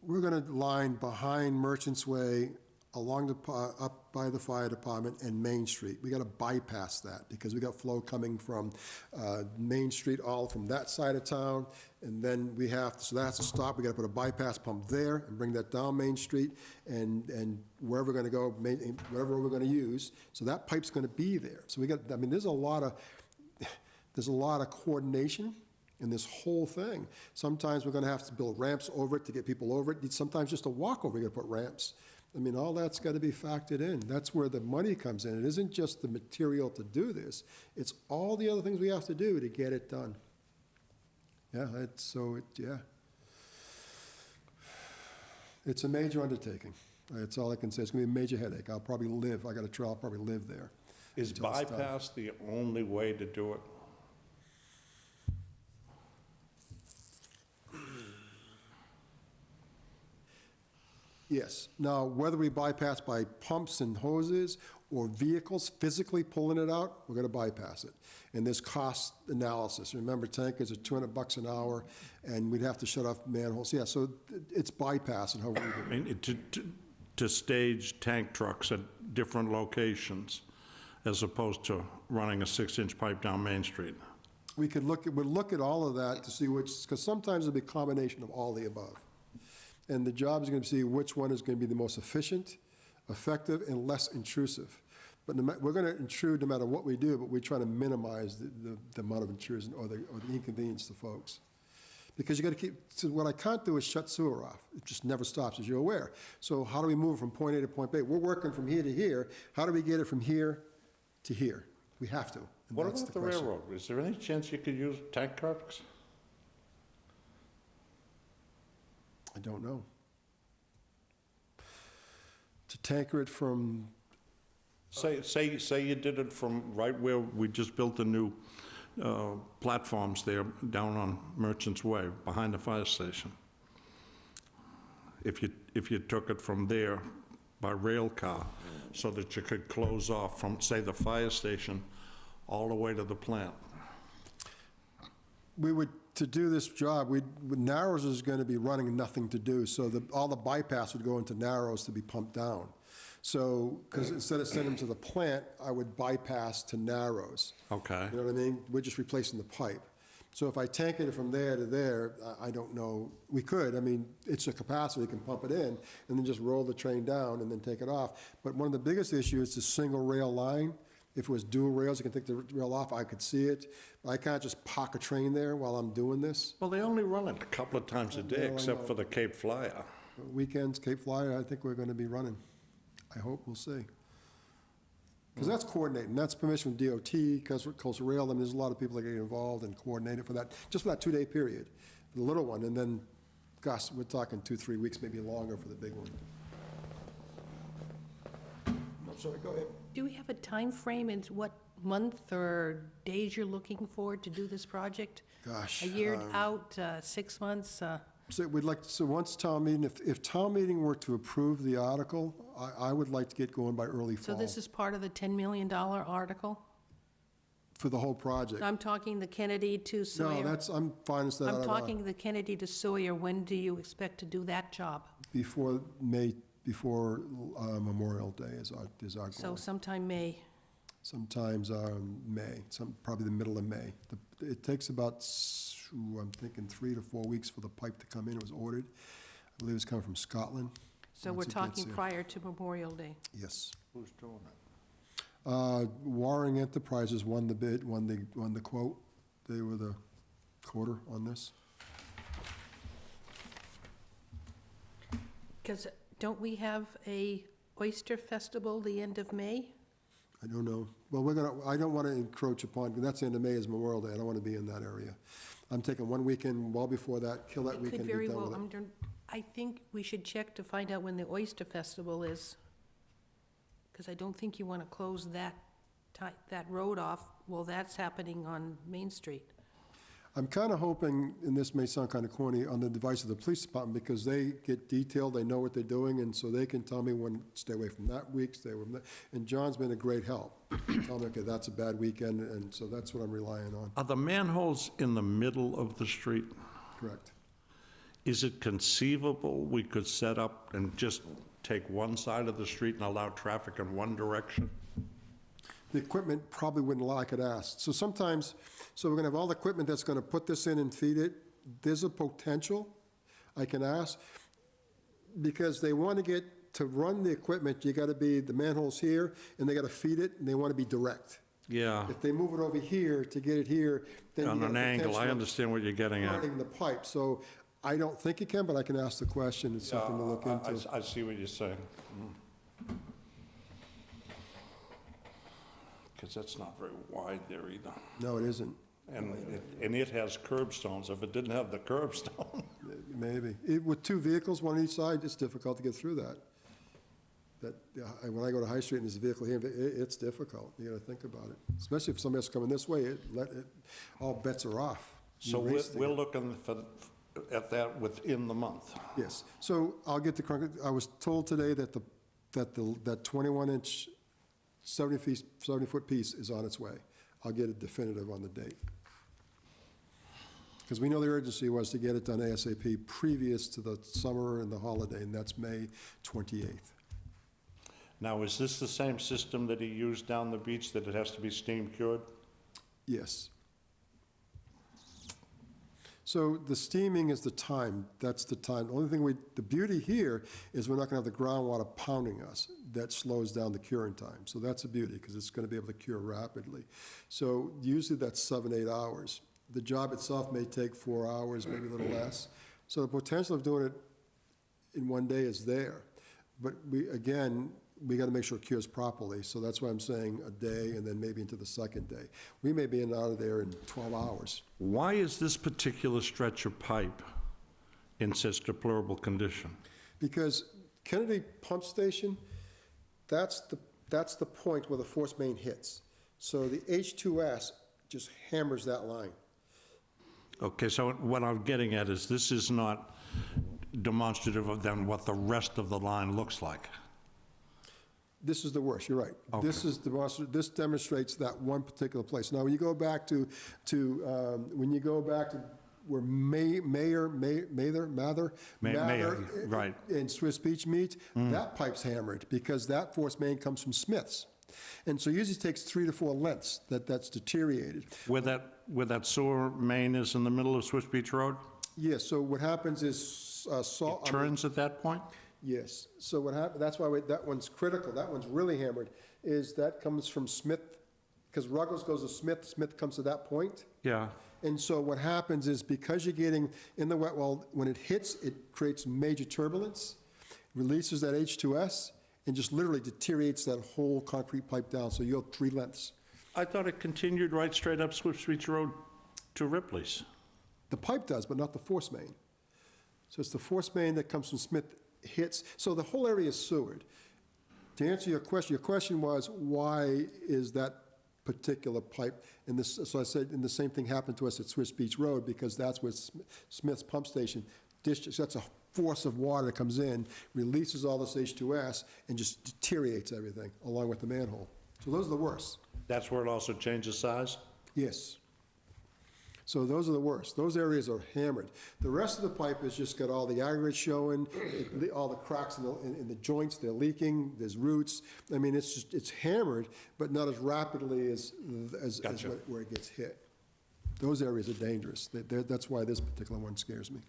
We're gonna line behind Merchants Way, along up by the fire department and Main Street. We gotta bypass that, because we got flow coming from Main Street, all from that side of town, and then so that has to stop. We gotta put a bypass pump there and bring that down Main Street, and wherever we're gonna go, whatever we're gonna use, so that pipe's gonna be there. So there's a lot of coordination in this whole thing. Sometimes we're gonna have to build ramps over it to get people over it. Sometimes just to walk over, you gotta put ramps. All that's gotta be factored in. That's where the money comes in. It isn't just the material to do this, it's all the other things we have to do to get it done. Yeah, It's a major undertaking. That's all I can say. It's gonna be a major headache. I'll probably live there. Is until it's done. bypass the only way to do it? Yes. Now, whether we bypass by pumps and hoses or vehicles physically pulling it out, we're gonna bypass it. And there's cost analysis. Remember, tankers are $200 an hour, and we'd have to shut off manholes. Yeah, so it's bypassing how we do it. To stage tank trucks at different locations as opposed to running a 6-inch pipe down Main Street? We'd look at all of that to see which, because sometimes it'll be a combination of all the above. And the job is going to see which one is going to be the most efficient, effective, and less intrusive. But we're going to intrude no matter what we do, but we try to minimize the amount of intrusion or the inconvenience to folks. Because you got to keep, so what I can't do is shut sewer off. It just never stops, as you're aware. So how do we move from point A to point B? We're working from here to here. How do we get it from here to here? We have to. And What that's about the question. railroad? Is there any chance you could use tank trucks? I don't know. To tanker it from, Say you did it from right where we just built the new platforms there down on Merchants Way, behind the fire station. If you took it from there by rail car, so that you could close off from, say, the fire station all the way to the plant. we would, to do this job, Narrows is going to be running nothing to do, so all the bypass would go into Narrows to be pumped down. So, because instead of sending them to the plant, I would bypass to Narrows. Okay. You know what I mean? We're just replacing the pipe. So if I tank it from there to there, I don't know, we could, I mean, it's a capacity, you can pump it in, and then just roll the train down and then take it off. But one of the biggest issues is the single rail line. If it was dual rails, you can take the rail off, I could see it. But I can't just park a train there while I'm doing this. Well, they only run it a couple of times a day, No, I know. except for the Cape Flyer. Weekends, Cape Flyer, I think we're gonna be running. I hope, we'll see. Because that's coordinating, that's permission from DOT, Coastal Rail, I mean, there's a lot of people that get involved and coordinate it for that, just for that 2-day period, the little one, and then, gosh, we're talking 2-3 weeks, maybe longer for the big one. I'm sorry, go ahead. Do we have a time frame in what month or days you're looking for to do this project? Gosh. A year out, 6 months? So we'd like, so once town meeting, if town meeting were to approve the article, I would like to get going by early So fall this is part of the $10 million article? for the whole project. I'm talking the Kennedy to Sawyer. No, I'm fine with that. I'm talking the Kennedy to Sawyer. When do you expect to do that job? Before Memorial Day is our So goal. sometime May. Sometimes May, probably the middle of May. It takes about, I'm thinking 3 to 4 weeks for the pipe to come in. It was ordered. I believe it's coming from Scotland. So we're Once it gets talking here. prior to Memorial Day. Yes. Who's doing it? Wareham Enterprises won the bid, won the quote. They were the quarter on this. Because don't we have a oyster festival the end of May? I don't know. Well, I don't want to encroach upon, that's the end of May is Memorial Day. I don't want to be in that area. I'm taking one weekend well before that, kill that It weekend, could get very done well, with it. I think we should check to find out when the oyster festival is. Because I don't think you want to close that road off while that's happening on Main Street. I'm kind of hoping, and this may sound kind of corny, on the device of the police department, because they get detailed, they know what they're doing, and so they can tell me when, stay away from that week, stay away from that. And John's been a great help. Tell me, okay, that's a bad weekend, and so that's what I'm relying on. Are the manholes in the middle of the street? Correct. Is it conceivable we could set up and just take one side of the street and allow traffic in one direction? The equipment probably wouldn't allow, I could ask. So sometimes, so we're gonna have all the equipment that's gonna put this in and feed it. There's a potential, I can ask, because they want to get, to run the equipment, you gotta be, the manhole's here, and they gotta feed it, and they wanna be direct. Yeah, If they move it over here to get it here, then you on got an angle, potential I of understand what you're getting at. running the pipe. So I don't think it can, but I can ask the question. It's something to look into. I see what you're saying. Because that's not very wide there either. No, it isn't. And it has curbstones. If it didn't have the curbstone. Maybe. With 2 vehicles, one on each side, it's difficult to get through that. When I go to High Street and there's a vehicle here, it's difficult. You gotta think about it. Especially if somebody else coming this way, all bets are off. You So race we're together. looking at that within the month. Yes. So I'll get the, I was told today that that 21-inch, 70-foot piece is on its way. I'll get a definitive on the date. Because we know the urgency was to get it done ASAP previous to the summer and the holiday, and that's May 28th. Now, is this the same system that he used down the beach, that it has to be steam cured? Yes. So the steaming is the time, that's the time. The only thing the beauty here is we're not gonna have the groundwater pounding us. That slows down the curing time. So that's a beauty, because it's gonna be able to cure rapidly. So usually that's 7, 8 hours. The job itself may take 4 hours, maybe a little less. So the potential of doing it in one day is there. But we gotta make sure it cures properly. So that's why I'm saying a day and then maybe into the second day. We may be in and out of there in 12 hours. Why is this particular stretch of pipe in such deplorable condition? Because Kennedy Pump Station, that's the point where the force main hits. So the H2S just hammers that line. Okay, so what I'm getting at is this is not demonstrative of then what the rest of the line looks like. This is the worst, you're right. Okay. This demonstrates that one particular place. Now, when you go back to where Mather, right. and Swiss Beach meet, that pipe's hammered, because that force main comes from Smith's. And so usually it takes 3 to 4 lengths that's deteriorated. Where that sewer main is in the middle of Swiss Beach Road? Yes, so what happens is salt. It turns at that point? Yes, so what happened, that's why that one's critical, that one's really hammered, is that comes from Smith, because Ruggles goes to Smith, Smith comes to that point. Yeah. And so what happens is, because you're getting in the wet well, when it hits, it creates major turbulence, releases that H2S, and just literally deteriorates that whole concrete pipe down, so you have 3 lengths. I thought it continued right straight up Swiss Beach Road to Ripley's. The pipe does, but not the force main. So it's the force main that comes from Smith hits, so the whole area is sewered. To answer your question was, why is that particular pipe in this? So I said, and the same thing happened to us at Swiss Beach Road, because that's where Smith's pump station discharges. That's a force of water that comes in, releases all this H2S, and just deteriorates everything along with the manhole. So those are the worst. That's where it also changes size? Yes. So those are the worst. Those areas are hammered. The rest of the pipe has just got all the aggregate showing, all the cracks in the joints, they're leaking, there's roots. I mean, it's hammered, but not as rapidly as Gotcha. where it gets hit. Those areas are dangerous. That's why this particular one scares me.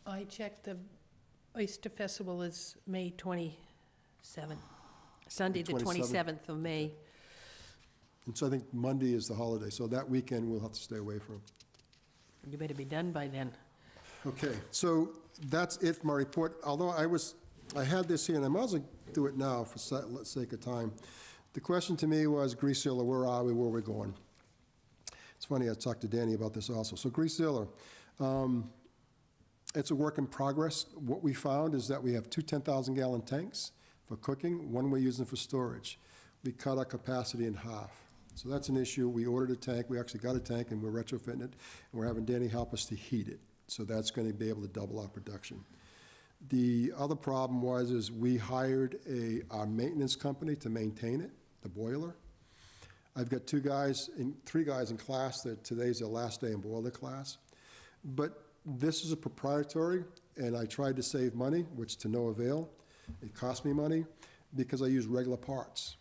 I checked, the Oyster Festival is May 27th, Sunday, the 27th of May. And so I think Monday is the holiday, so that weekend we'll have to stay away from. You better be done by then. Okay, so that's it for my report. Although I had this here, and I might as well do it now for sake of time. The question to me was, Grease Sealer, where are we, where are we going? It's funny, I talked to Danny about this also. So Grease Sealer, it's a work in progress. What we found is that we have 2 10,000-gallon tanks for cooking, one we're using for storage. We cut our capacity in half. So that's an issue. We ordered a tank. We actually got a tank, and we're retrofitting it, and we're having Danny help us to heat it. So that's going to be able to double our production. The other problem is we hired our maintenance company to maintain it, the boiler. I've got 3 guys in class that today's their last day in boiler class. But this is a proprietary, and I tried to save money, which to no avail. It cost me money because I use regular parts.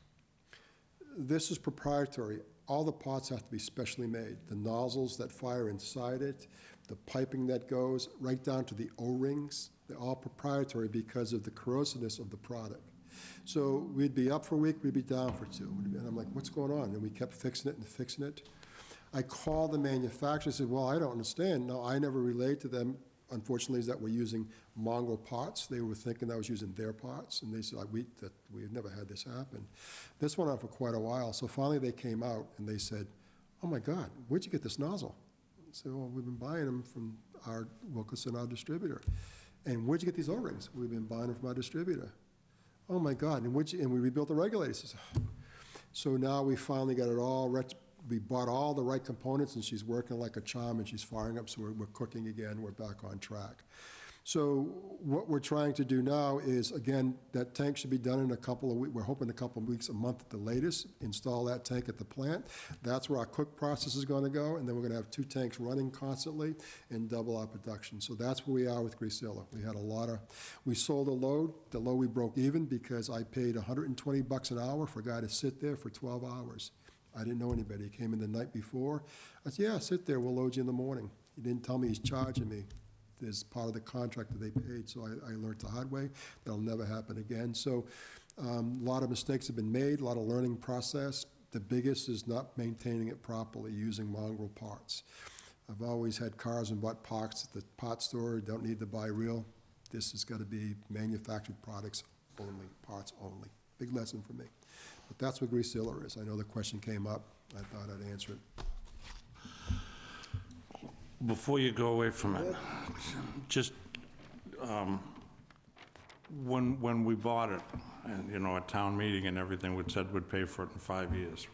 This is proprietary. All the parts have to be specially made. The nozzles that fire inside it, the piping that goes, right down to the O-rings, they're all proprietary because of the corrosiveness of the product. So we'd be up for a week, we'd be down for 2. And I'm like, what's going on? And we kept fixing it and fixing it. I called the manufacturer, said, well, I don't understand. No, I never relayed to them, unfortunately, is that we're using Mongrel parts. They were thinking I was using their parts, and they said, we had never had this happen. This went on for quite a while, so finally they came out and they said, oh my God, where'd you get this nozzle? I said, well, we've been buying them from our Wilkerson, our distributor. And where'd you get these O-rings? We've been buying them from our distributor. Oh my God, and we rebuilt the regulators. So now we finally got it all, we bought all the right components, and she's working like a charm, and she's firing up, so we're cooking again, we're back on track. So what we're trying to do now is, again, that tank should be done in a couple of weeks. We're hoping a couple of weeks, a month at the latest, install that tank at the plant. That's where our cook process is going to go, and then we're going to have 2 tanks running constantly and double our production. So that's where we are with Greaseilla. We had a lot of, we sold a load. The load we broke even because I paid $120 an hour for a guy to sit there for 12 hours. I didn't know anybody. He came in the night before. I said, yeah, sit there, we'll load you in the morning. He didn't tell me he's charging me. As part of the contract that they paid, so I learned the hard way. That'll never happen again. So a lot of mistakes have been made, a lot of learning process. The biggest is not maintaining it properly, using mongrel parts. I've always had cars and bought parts at the part store, don't need to buy real. This has got to be manufactured products only, parts only. Big lesson for me. But that's what Greaseilla is. I know the question came up. I thought I'd answer it. Before you go away from it, just, when we bought it, and, you know, at town meeting and everything, we said we'd pay for it in 5 years.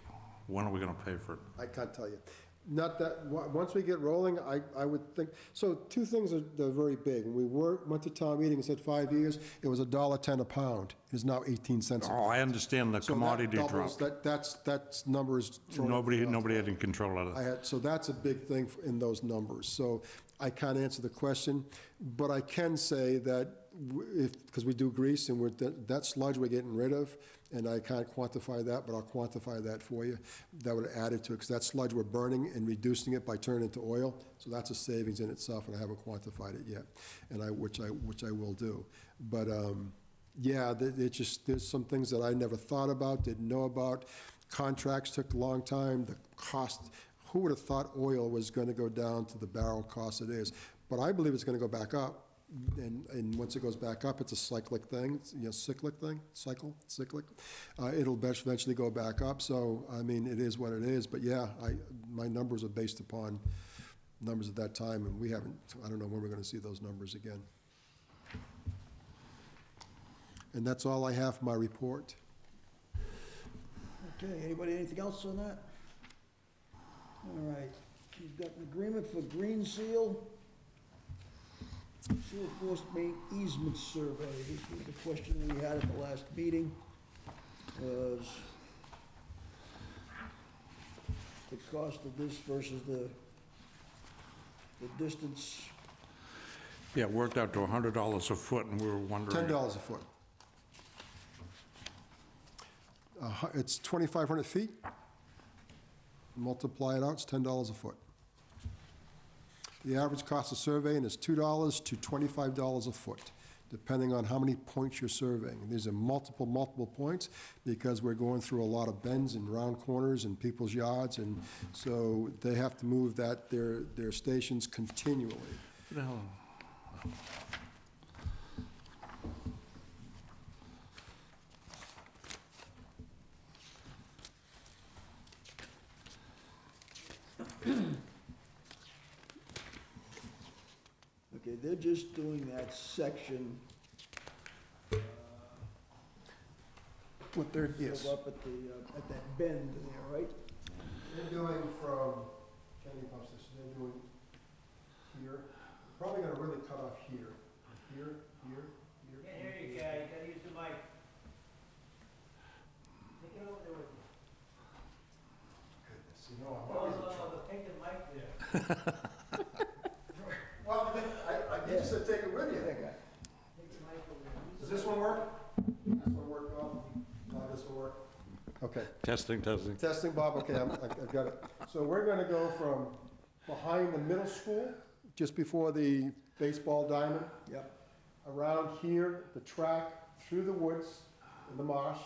When are we gonna pay for it? I can't tell you. Not that, once we get rolling, I would think, so 2 things are very big. When we went to town meeting and said 5 years, it was $1.10 a pound. It is now 18 cents a pound. Oh, I understand the So that commodity doubles- drop. That's numbers. thrown Nobody out. had any control of it. So that's a big thing in those numbers. So I can't answer the question, but I can say that because we do grease and that sludge we're getting rid of, and I can't quantify that, but I'll quantify that for you. That would add it to it, because that sludge we're burning and reducing it by turning it to oil, so that's a savings in itself, and I haven't quantified it yet, and which I will do. But yeah, there's some things that I never thought about, didn't know about. Contracts took a long time. The cost, who would have thought oil was going to go down to the barrel cost it is? But I believe it's going to go back up. And once it goes back up, it's a cyclic thing, cyclic. It'll eventually go back up. So, I mean, it is what it is. But yeah, my numbers are based upon numbers at that time, and I don't know when we're going to see those numbers again. And that's all I have for my report. Okay, anybody, anything else on that? All right, you've got an agreement for green seal. Sewer force main easement survey. This was the question we had at the last meeting, was the cost of this versus the distance. Yeah, it worked out to $100 a foot, and we were wondering. $10 a foot. It's 2,500 feet. Multiply it out, it's $10 a foot. The average cost of surveying is $2 to $25 a foot, depending on how many points you're surveying. And these are multiple points, because we're going through a lot of bends and round corners in people's yards, and so they have to move their stations continually. No. Okay, they're just doing that section. What they're, yes. Up at that bend there, right? They're doing from, Kenny Pump Station, they're doing here. Probably gonna really cut off here. Here. Can't hear you, guy. You gotta use the mic. Take it over there with you. Goodness, you know, I'm always in trouble. Take the mic there. Well, I just said take it with you. Take the mic over there. Does this one work? This one work, Bob? No, this will work. Okay. Testing. Testing, Bob, okay, I've got it. So we're gonna go from behind the middle school, just before the baseball diamond. Yep. Around here, the track, through the woods, in the marsh,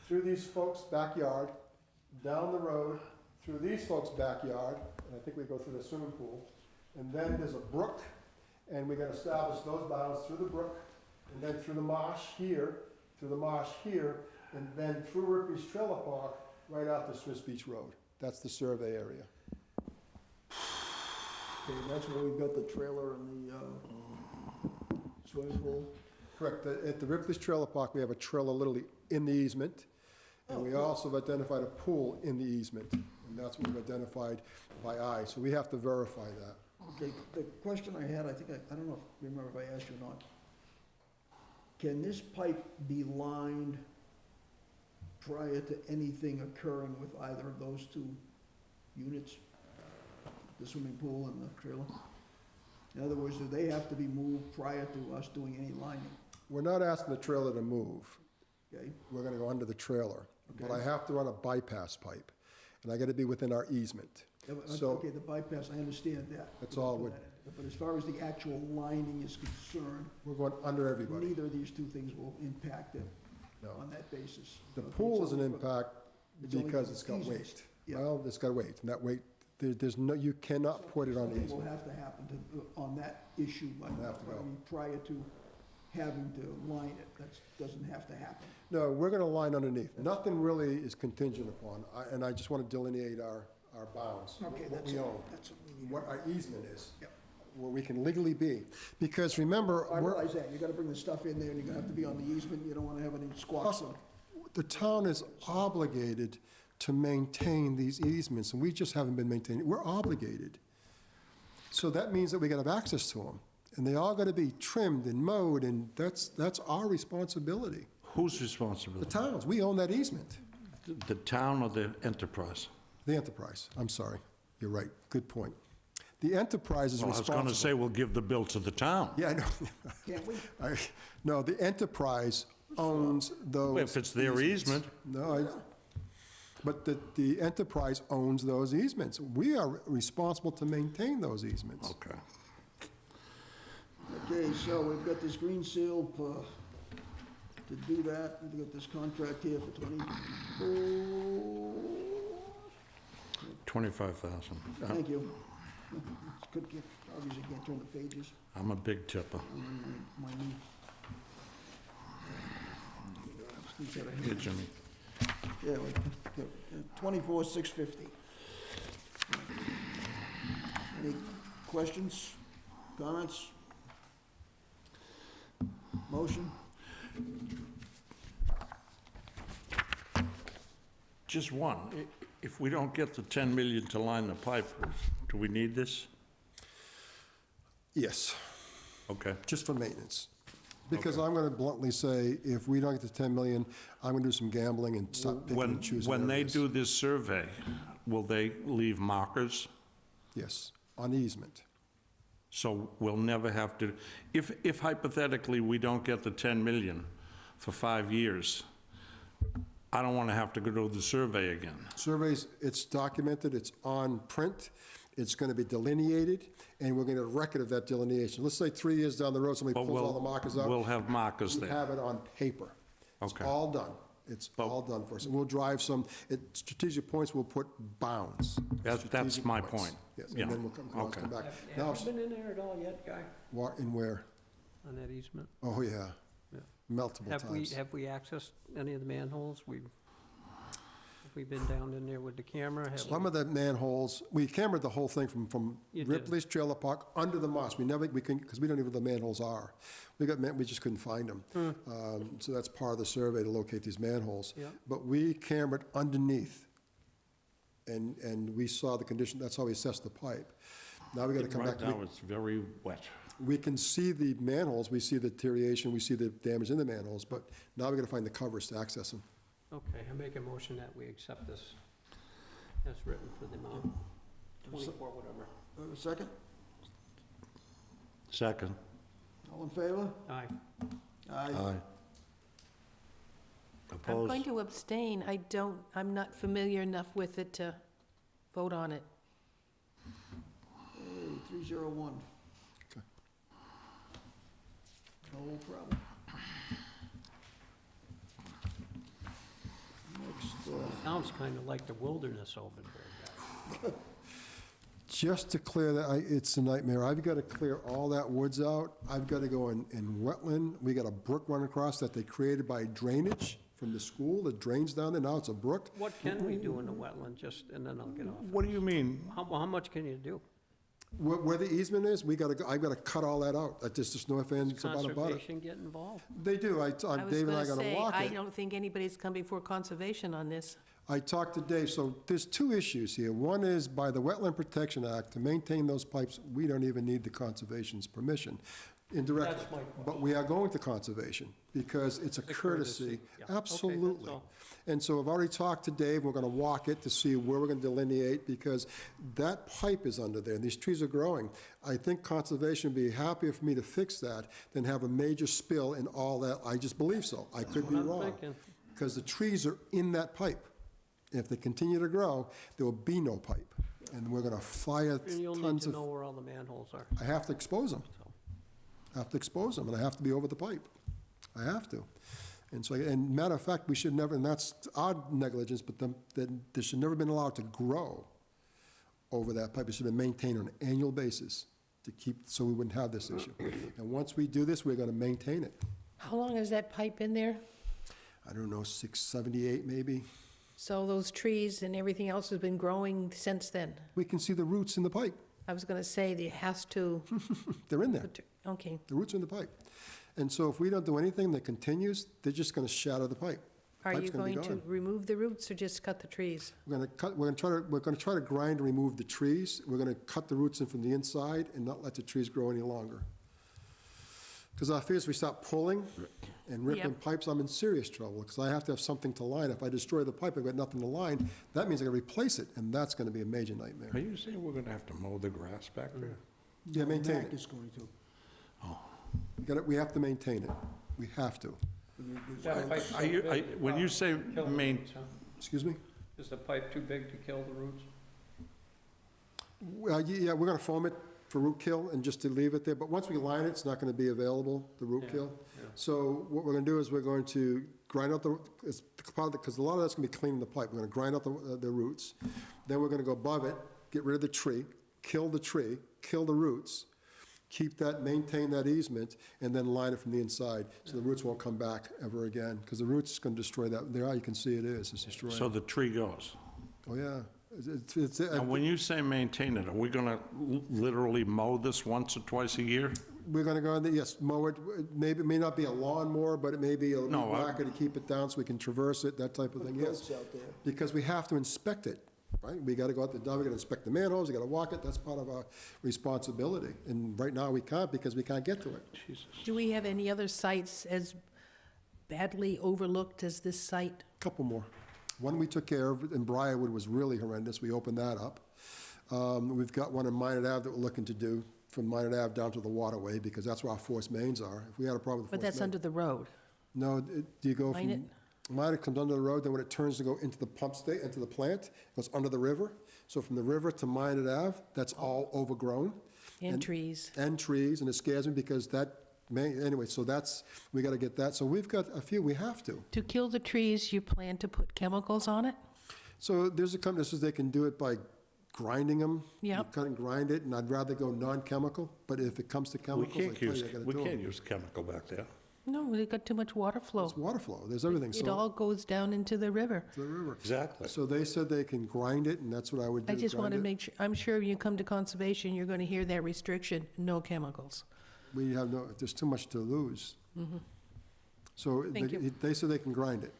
through these folks' backyard, down the road, through these folks' backyard, and I think we go through the swimming pool. And then there's a brook, and we're gonna establish those bounds through the brook, and then through the marsh here, and then through Ripley's Trailer Park, right out to Swiss Beach Road. That's the survey area. Okay, that's where we've got the trailer and the swimming pool. Correct. At the Ripley's Trailer Park, we have a trailer literally in the easement, and we also have identified a pool in the easement, and that's what we've identified by eye, so we have to verify that. Okay, the question I had, I think, I don't know if, remember if I asked you or not. Can this pipe be lined prior to anything occurring with either of those two units? The swimming pool and the trailer? In other words, do they have to be moved prior to us doing any lining? We're not asking the trailer to move. Okay? We're gonna go under the trailer. But I Okay. have to run a bypass pipe, and I gotta be within our easement. Yeah, but, So- okay, the bypass, I understand that. That's all We'll put that in. But as far as the actual lining is concerned, We're going under everybody. neither of these two things will impact it No. on that basis. The Okay, pool it's is an only for- impact it's only because for it's got easements. weight. Yeah. Well, it's got weight, and that weight, there's no, you cannot put it on Something will easement. have to happen to, on that issue, but, Have to go. I mean, prior to having to line it, that doesn't have to happen. No, we're gonna line underneath. Nothing really is contingent upon, and I just wanna delineate our bounds, Okay, what that's we all, own, that's what we need. what our easement is. Yep. Where we can legally be. Because remember, I we're, realize that, you gotta bring the stuff in there, and you're gonna have to be on the easement, you don't wanna have any squawks. Also, the town is obligated to maintain these easements, and we just haven't been maintaining, we're obligated. So that means that we gotta have access to them, and they all gotta be trimmed and mowed, and that's our responsibility. Who's The responsible? towns, we own that easement. The town or the enterprise? The enterprise, I'm sorry, you're right, good point. The enterprise is Well, I was responsible. gonna say, we'll give the bill to the town. Yeah, I know. Can't we? No, the enterprise owns those. If it's their easements. No, but the enterprise owns those easements. We are responsible to maintain those easements. Okay. Okay, so we've got this green seal to do that, we've got this contract here for 25,000. Thank you. Could get, obviously can't turn the pages I'm a big tipper. on my knee. These are the Here, Jimmy. Yeah, 24,650. Any questions, comments? Motion? Just one. If we don't get the 10 million to line the pipe, do we need this? Yes, Okay. just for maintenance. Because Okay. I'm gonna bluntly say, if we don't get to 10 million, I'm gonna do some gambling and stop picking and choosing When they areas. do this survey, will they leave markers? Yes, on easement. So we'll never have to, if hypothetically we don't get the 10 million for 5 years, I don't want to have to go do the survey again. Surveys, it's documented, it's on print, it's gonna be delineated, and we're gonna get a record of that delineation. Let's say 3 years down the road, somebody But pulls all the markers out. we'll have markers We there. have it on paper. It's Okay. all done. It's But- all done for us. And we'll drive some, at strategic points, we'll put bounds. That's Strategic my points. point. Yes, Yeah. and then we'll come Okay. back. Now, Have you been in there at all yet, Guy, in where? on that easement? Oh, yeah. Yeah. Multiple Have we times. accessed any of the manholes? Have we been down in there with the camera? Have Some we- of the manholes, we cambered the whole thing from You did. Ripley's Trailer Park under the moss. We couldn't, because we don't even know where the manholes are. We just couldn't find them. So that's part of the survey to locate these manholes. Yeah. But we cambered underneath, and we saw the condition, that's how we assessed the pipe. Now we gotta come Right back. now, it's very wet. We can see the manholes, we see the deterioration, we see the damage in the manholes, but now we gotta find the covers to access them. Okay, I make a motion that we accept this as written for the amount, 24, whatever. Second? Second. All in favor? Aye. Aye. I'm going Opposed? to abstain. I'm not familiar enough with it to vote on it. Hey, 301. Okay. No problem. Next, Sounds kind of like the wilderness over there, Guy. Just to clear that, it's a nightmare. I've got to clear all that woods out. I've got to go in wetland. We got a brook running across that they created by drainage from the school that drains down there. Now it's a brook. What can we do in the wetland, just, and then I'll get off? What do you mean? How much can you do? Where the easement is, I've got to cut all that out. That's just north end, it's about it. Conservation get involved? They do. I was Dave and I gonna got to say, walk I it. don't think anybody's come before conservation on this. I talked to Dave, so there's two issues here. One is by the Wetland Protection Act, to maintain those pipes, we don't even need the conservation's permission indirectly. That's my question. But we are going to conservation because it's a The courtesy. yeah. Okay, that's Absolutely. all. And so I've already talked to Dave, we're gonna walk it to see where we're gonna delineate, because that pipe is under there, and these trees are growing. I think conservation would be happier for me to fix that than have a major spill in all that, I just believe so. I could be What I'm wrong. thinking. Because the trees are in that pipe. If they continue to grow, there will be no pipe, and we're gonna fire And you'll need tons to of, know where all the manholes are, I have to expose them. so. I have to expose them, and I have to be over the pipe. I have to. And so, and matter of fact, we should never, and that's our negligence, but they should never been allowed to grow over that pipe. It should have been maintained on an annual basis to keep, so we wouldn't have this issue. And once we do this, we're gonna maintain it. How long has that pipe been there? I don't know, 678 maybe? So those trees and everything else has been growing since then? We can see the roots in the pipe. I was gonna say, it has to, They're in there. okay. The roots are in the pipe. And so if we don't do anything that continues, they're just gonna shatter the pipe. Are Pipe's you gonna be going to gone. remove the roots or just cut the trees? We're gonna try to grind and remove the trees. We're gonna cut the roots in from the inside and not let the trees grow any longer. Because our fear is we start pulling and ripping Yep. pipes, I'm in serious trouble, because I have to have something to line. If I destroy the pipe, I've got nothing to line, that means I gotta replace it, and that's gonna be a major nightmare. Are you saying we're gonna have to mow the grass back there? Yeah, maintain Mac it. is going to. We have to maintain it. We have to. That pipe's so Are you, big, when you say kill the main, roots, huh? Excuse me? Is the pipe too big to kill the roots? Well, yeah, we're gonna foam it for root kill and just to leave it there, but once we line it, it's not gonna be available, the root Yeah, kill. yeah. So what we're gonna do is we're going to grind out because a lot of that's gonna be cleaning the pipe. We're gonna grind out the roots. Then we're gonna go above it, get rid of the tree, kill the roots, keep that, maintain that easement, and then line it from the inside, so the roots won't come back ever again, because the roots is gonna destroy that. There, you can see it's destroyed. so the tree goes? Oh, yeah. It's, And when you say maintain it, are we gonna literally mow this once or twice a year? we're gonna go in there, yes, mow it, maybe, it may not be a lawnmower, but it may be a No, weed whacker to keep it down so we can traverse it, that type of Put thing, yes. goats out there. Because we have to inspect it, right? We gotta go out there, we gotta inspect the manholes, we gotta walk it, that's part of our responsibility. And right now, we can't because we can't get to it. Jesus. Do we have any other sites as badly overlooked as this site? Couple more. One we took care of in Briarwood was really horrendous, we opened that up. We've got one in Minot Ave that we're looking to do, from Minot Ave down to the waterway, because that's where our force mains are. If we had a problem with But force that's main. under the road. No, do you go Minot? from, Minot comes under the road, then when it turns to go into the pump state, into the plant, it goes under the river. So from the river to Minot Ave, that's all overgrown. And trees. And trees, and it scares me because that, anyway, so that's, we gotta get that. So we've got a few, we have to. To kill the trees, you plan to put chemicals on it? So there's a company that says they can do it by grinding them. Yep. You cut and grind it, and I'd rather go non-chemical, but if it comes to We chemicals, I can't tell use, you, I gotta we do can't them. use chemical back there. No, they got too much water flow. It's water flow, there's everything, It so, all goes down into the river. to the river. Exactly. So they said they can grind it, and that's what I would do. I just want to grind it. make sure, I'm sure you come to conservation, you're going to hear that restriction, no chemicals. We have no, there's too much to lose. So Thank you. they said they can grind it.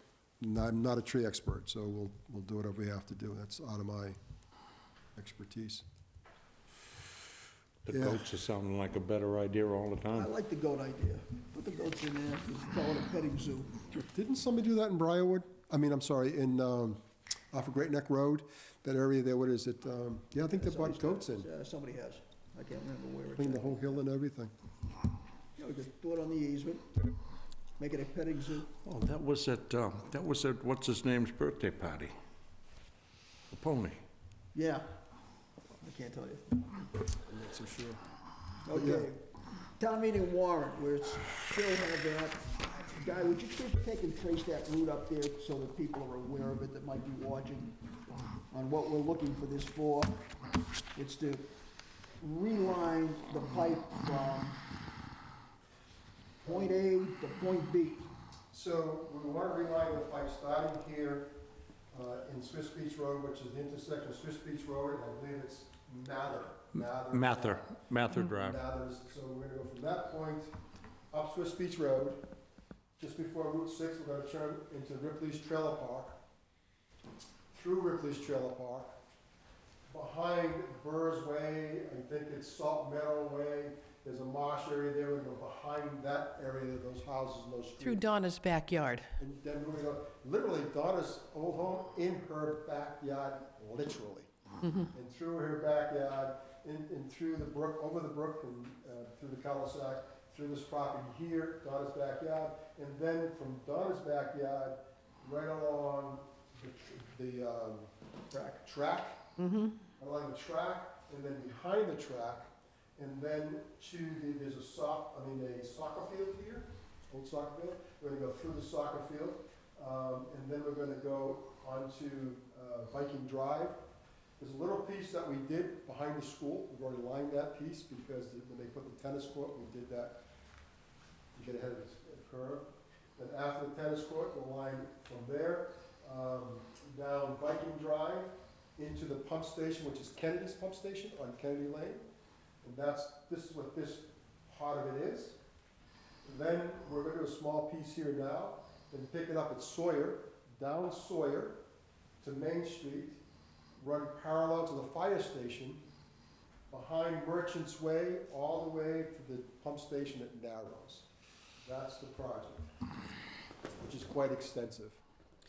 And I'm not a tree expert, so we'll do whatever we have to do. That's out of my expertise. The Yeah. goats are sounding like a better idea all the I time. like the goat idea. Put the goats in there, call it a petting zoo. Didn't somebody do that in Briarwood? I mean, I'm sorry, off of Great Neck Road, that area there, what is it? Yeah, I think they brought goats in, Somebody has. I can't remember where it's cleaned the at. whole hill and everything. Yeah, we could do it on the easement, make it a petting zoo. Oh, that was at what's his name's birthday party? The pony. Yeah. I can't tell you. I'm not so sure. Okay. Town meeting warrant, where it's still have that. Guy, would you please take and trace that route up there so that people are aware of it that might be watching on what we're looking for this for? It's to reline the pipe from point A to point B. So we want to reline the pipe starting here in Swiss Beach Road, which is the intersection of Swiss Beach Road, and I believe it's Mather Drive. Mathers. So we're gonna go from that point up Swiss Beach Road, just before Route 6, we're gonna turn into Ripley's Trailer Park. through Ripley's Trailer Park, behind Burr's Way, I think it's Salt Meadow Way, there's a marsh area there, and go behind that area, those houses and those streets. Through Donna's backyard. And then we're gonna go, literally Donna's old home in her backyard, literally. And through her backyard, and through the brook, over the brook, and through the cul-de-sac, through this property here, Donna's backyard, and then from Donna's backyard, right along the track, along the track, and then behind the track, and then to there's a soccer field here, old soccer field. We're gonna go through the soccer field, and then we're gonna go onto Viking Drive. There's a little piece that we did behind the school. We've already lined that piece because when they put the tennis court, we did that to get ahead of the curve. Then after the tennis court, we'll line from there down Viking Drive into the pump station, which is Kennedy's pump station on Kennedy Lane. And this is what this part of it is. And then we're gonna do a small piece here now, and pick it up at Sawyer, down Sawyer to Main Street, run parallel to the fire station, behind Merchants Way, all the way to the pump station at Narrows. That's the project, which is quite extensive.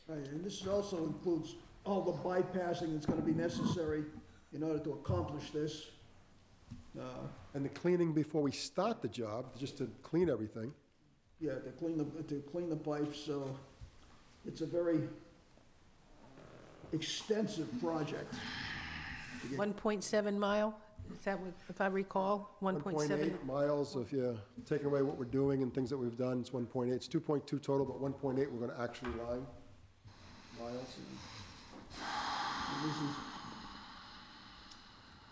Right, and this also includes all the bypassing that's gonna be necessary in order to accomplish this. And the cleaning before we start the job, just to clean everything. Yeah, to clean the pipes, so it's a very extensive project. 1.7 mile, is that what, if I recall, 1.7? 1.8 miles, if you take away what we're doing and things that we've done, it's 1.8. It's 2.2 total, but 1.8 we're gonna actually line miles. And this is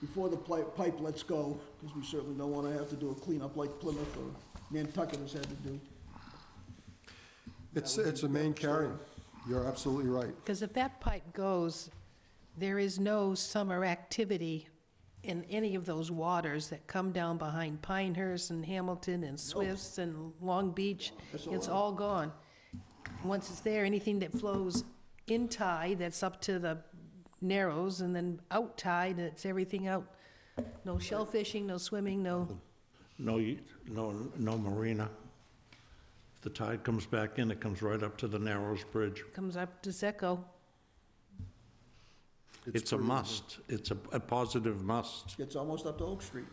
before the pipe lets go, because we certainly don't wanna have to do a cleanup like Plymouth or Nantucket has had to do. It's a main carrying. You're absolutely right. Because if that pipe goes, there is no summer activity in any of those waters that come down behind Pinehurst and Hamilton and Swifts and Long Beach. It's all gone. Once it's there, anything that flows in tide, that's up to the Narrows, and then out tide, it's everything out. No shellfishing, no swimming, no, No marina. If the tide comes back in, it comes right up to the Narrows Bridge. comes up to Secco. It's a pretty- must. It's a positive must. Gets almost up to Oak Street.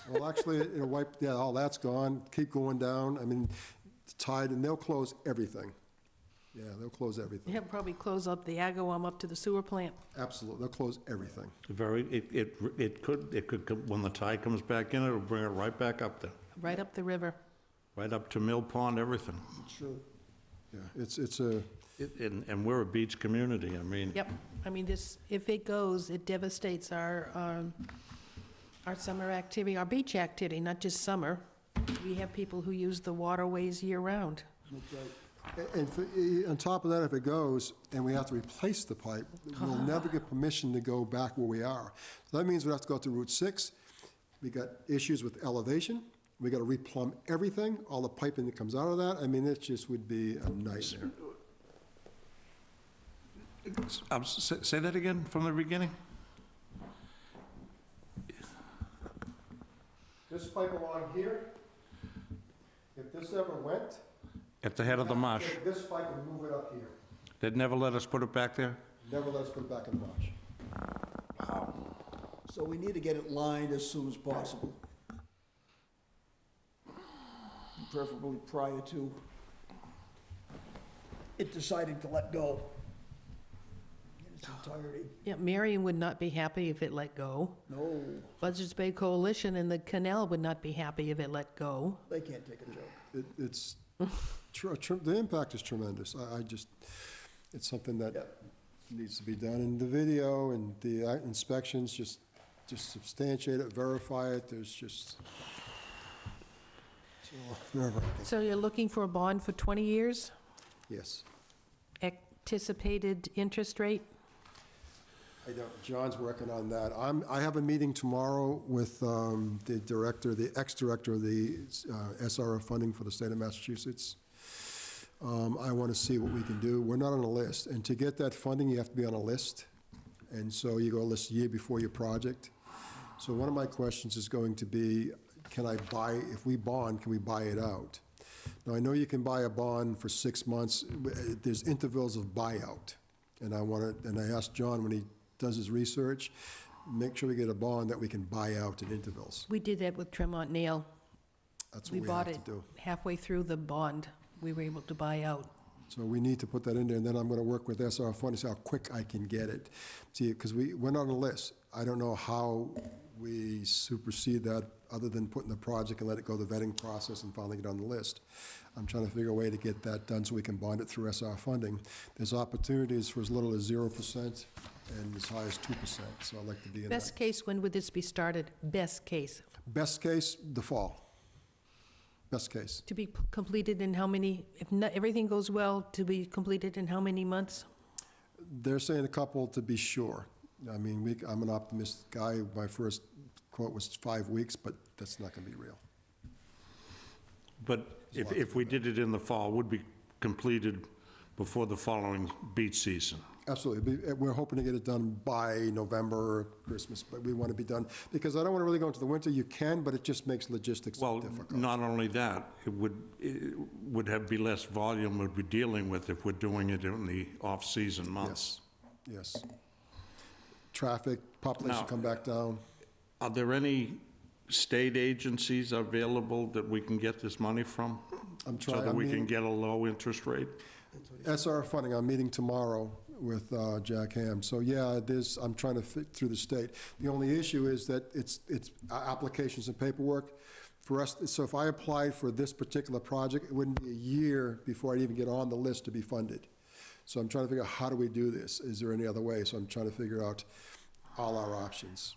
Well, actually, it'll wipe, yeah, all that's gone, keep going down. I mean, the tide, and they'll close everything. Yeah, they'll close everything. They'll probably close up the Agawam up to the sewer plant. Absolutely, they'll close everything. It could, when the tide comes back in, it'll bring it right back up there, Right up the river. right up to Mill Pond, everything. True. Yeah, it's a, And we're a beach community, I mean. Yep, I mean, this, if it goes, it devastates our summer activity, our beach activity, not just summer. We have people who use the waterways year-round. That's right. on top of that, if it goes and we have to replace the pipe, we'll never get permission to go back where we are. So that means we have to go to Route 6. We got issues with elevation. We got to replumb everything, all the piping that comes out of that. I mean, it just would be a nightmare. Say that again from the beginning? This pipe along here, if this ever went, At the head of the marsh. take this pipe and move it up here. They'd never let us put it back there? Never let us put it back in the marsh. So we need to get it lined as soon as possible. Preferably prior to it deciding to let go in its entirety. Yeah, Marion would not be happy if it let go. No, Buzzards Bay Coalition and the canal would not be happy if it let go. they can't take a joke. It's, the impact is tremendous. I just, it's something that Yep. needs to be done. And the video and the inspections just substantiate it, verify it. There's just, it's nerve-wracking. So you're looking for a bond for 20 years? Yes. Anticipated interest rate? I don't, John's working on that. I have a meeting tomorrow with the director, the ex-director of the SRF funding for the state of Massachusetts. I want to see what we can do. We're not on a list, and to get that funding, you have to be on a list. And so you go list a year before your project. So one of my questions is going to be, can I buy, if we bond, can we buy it out? Now, I know you can buy a bond for 6 months. There's intervals of buyout. And I asked John when he does his research, make sure we get a bond that we can buy out at intervals. We did that with Tremont Nail. That's We what we bought have it to do. halfway through the bond. We were able to buy out. So we need to put that in there, and then I'm gonna work with SR Fund to see how quick I can get it. See, because we're not on a list. I don't know how we supersede that, other than putting the project and let it go the vetting process and finally get on the list. I'm trying to figure a way to get that done so we can bond it through SR funding. There's opportunities for as little as 0% and as high as 2%, so I'd like to be in that. Best case, when would this be started? Best case. Best case, the fall. Best case. To be completed in how many, if not, everything goes well, to be completed in how many months? They're saying a couple to be sure. I mean, I'm an optimistic guy. My first quote was 5 weeks, but that's not gonna be real. But if we did it in the fall, would be completed before the following beach season. Absolutely. We're hoping to get it done by November, or Christmas, but we want to be done, because I don't want to really go into the winter. You can, but it just makes logistics Well, difficult. not only that, it would have be less volume we'd be dealing with if we're doing it in the off-season months. Yes, yes. Traffic, population Now- come back down. Are there any state agencies available that we can get this money from? I'm So trying, that I'm we can meeting, get a low interest rate? SR funding, I'm meeting tomorrow with Jack Ham. So, yeah, I'm trying to fit through the state. The only issue is that it's applications and paperwork. For us, so if I applied for this particular project, it wouldn't be a year before I'd even get on the list to be funded. So I'm trying to figure out, how do we do this? Is there any other way? So I'm trying to figure out all our options.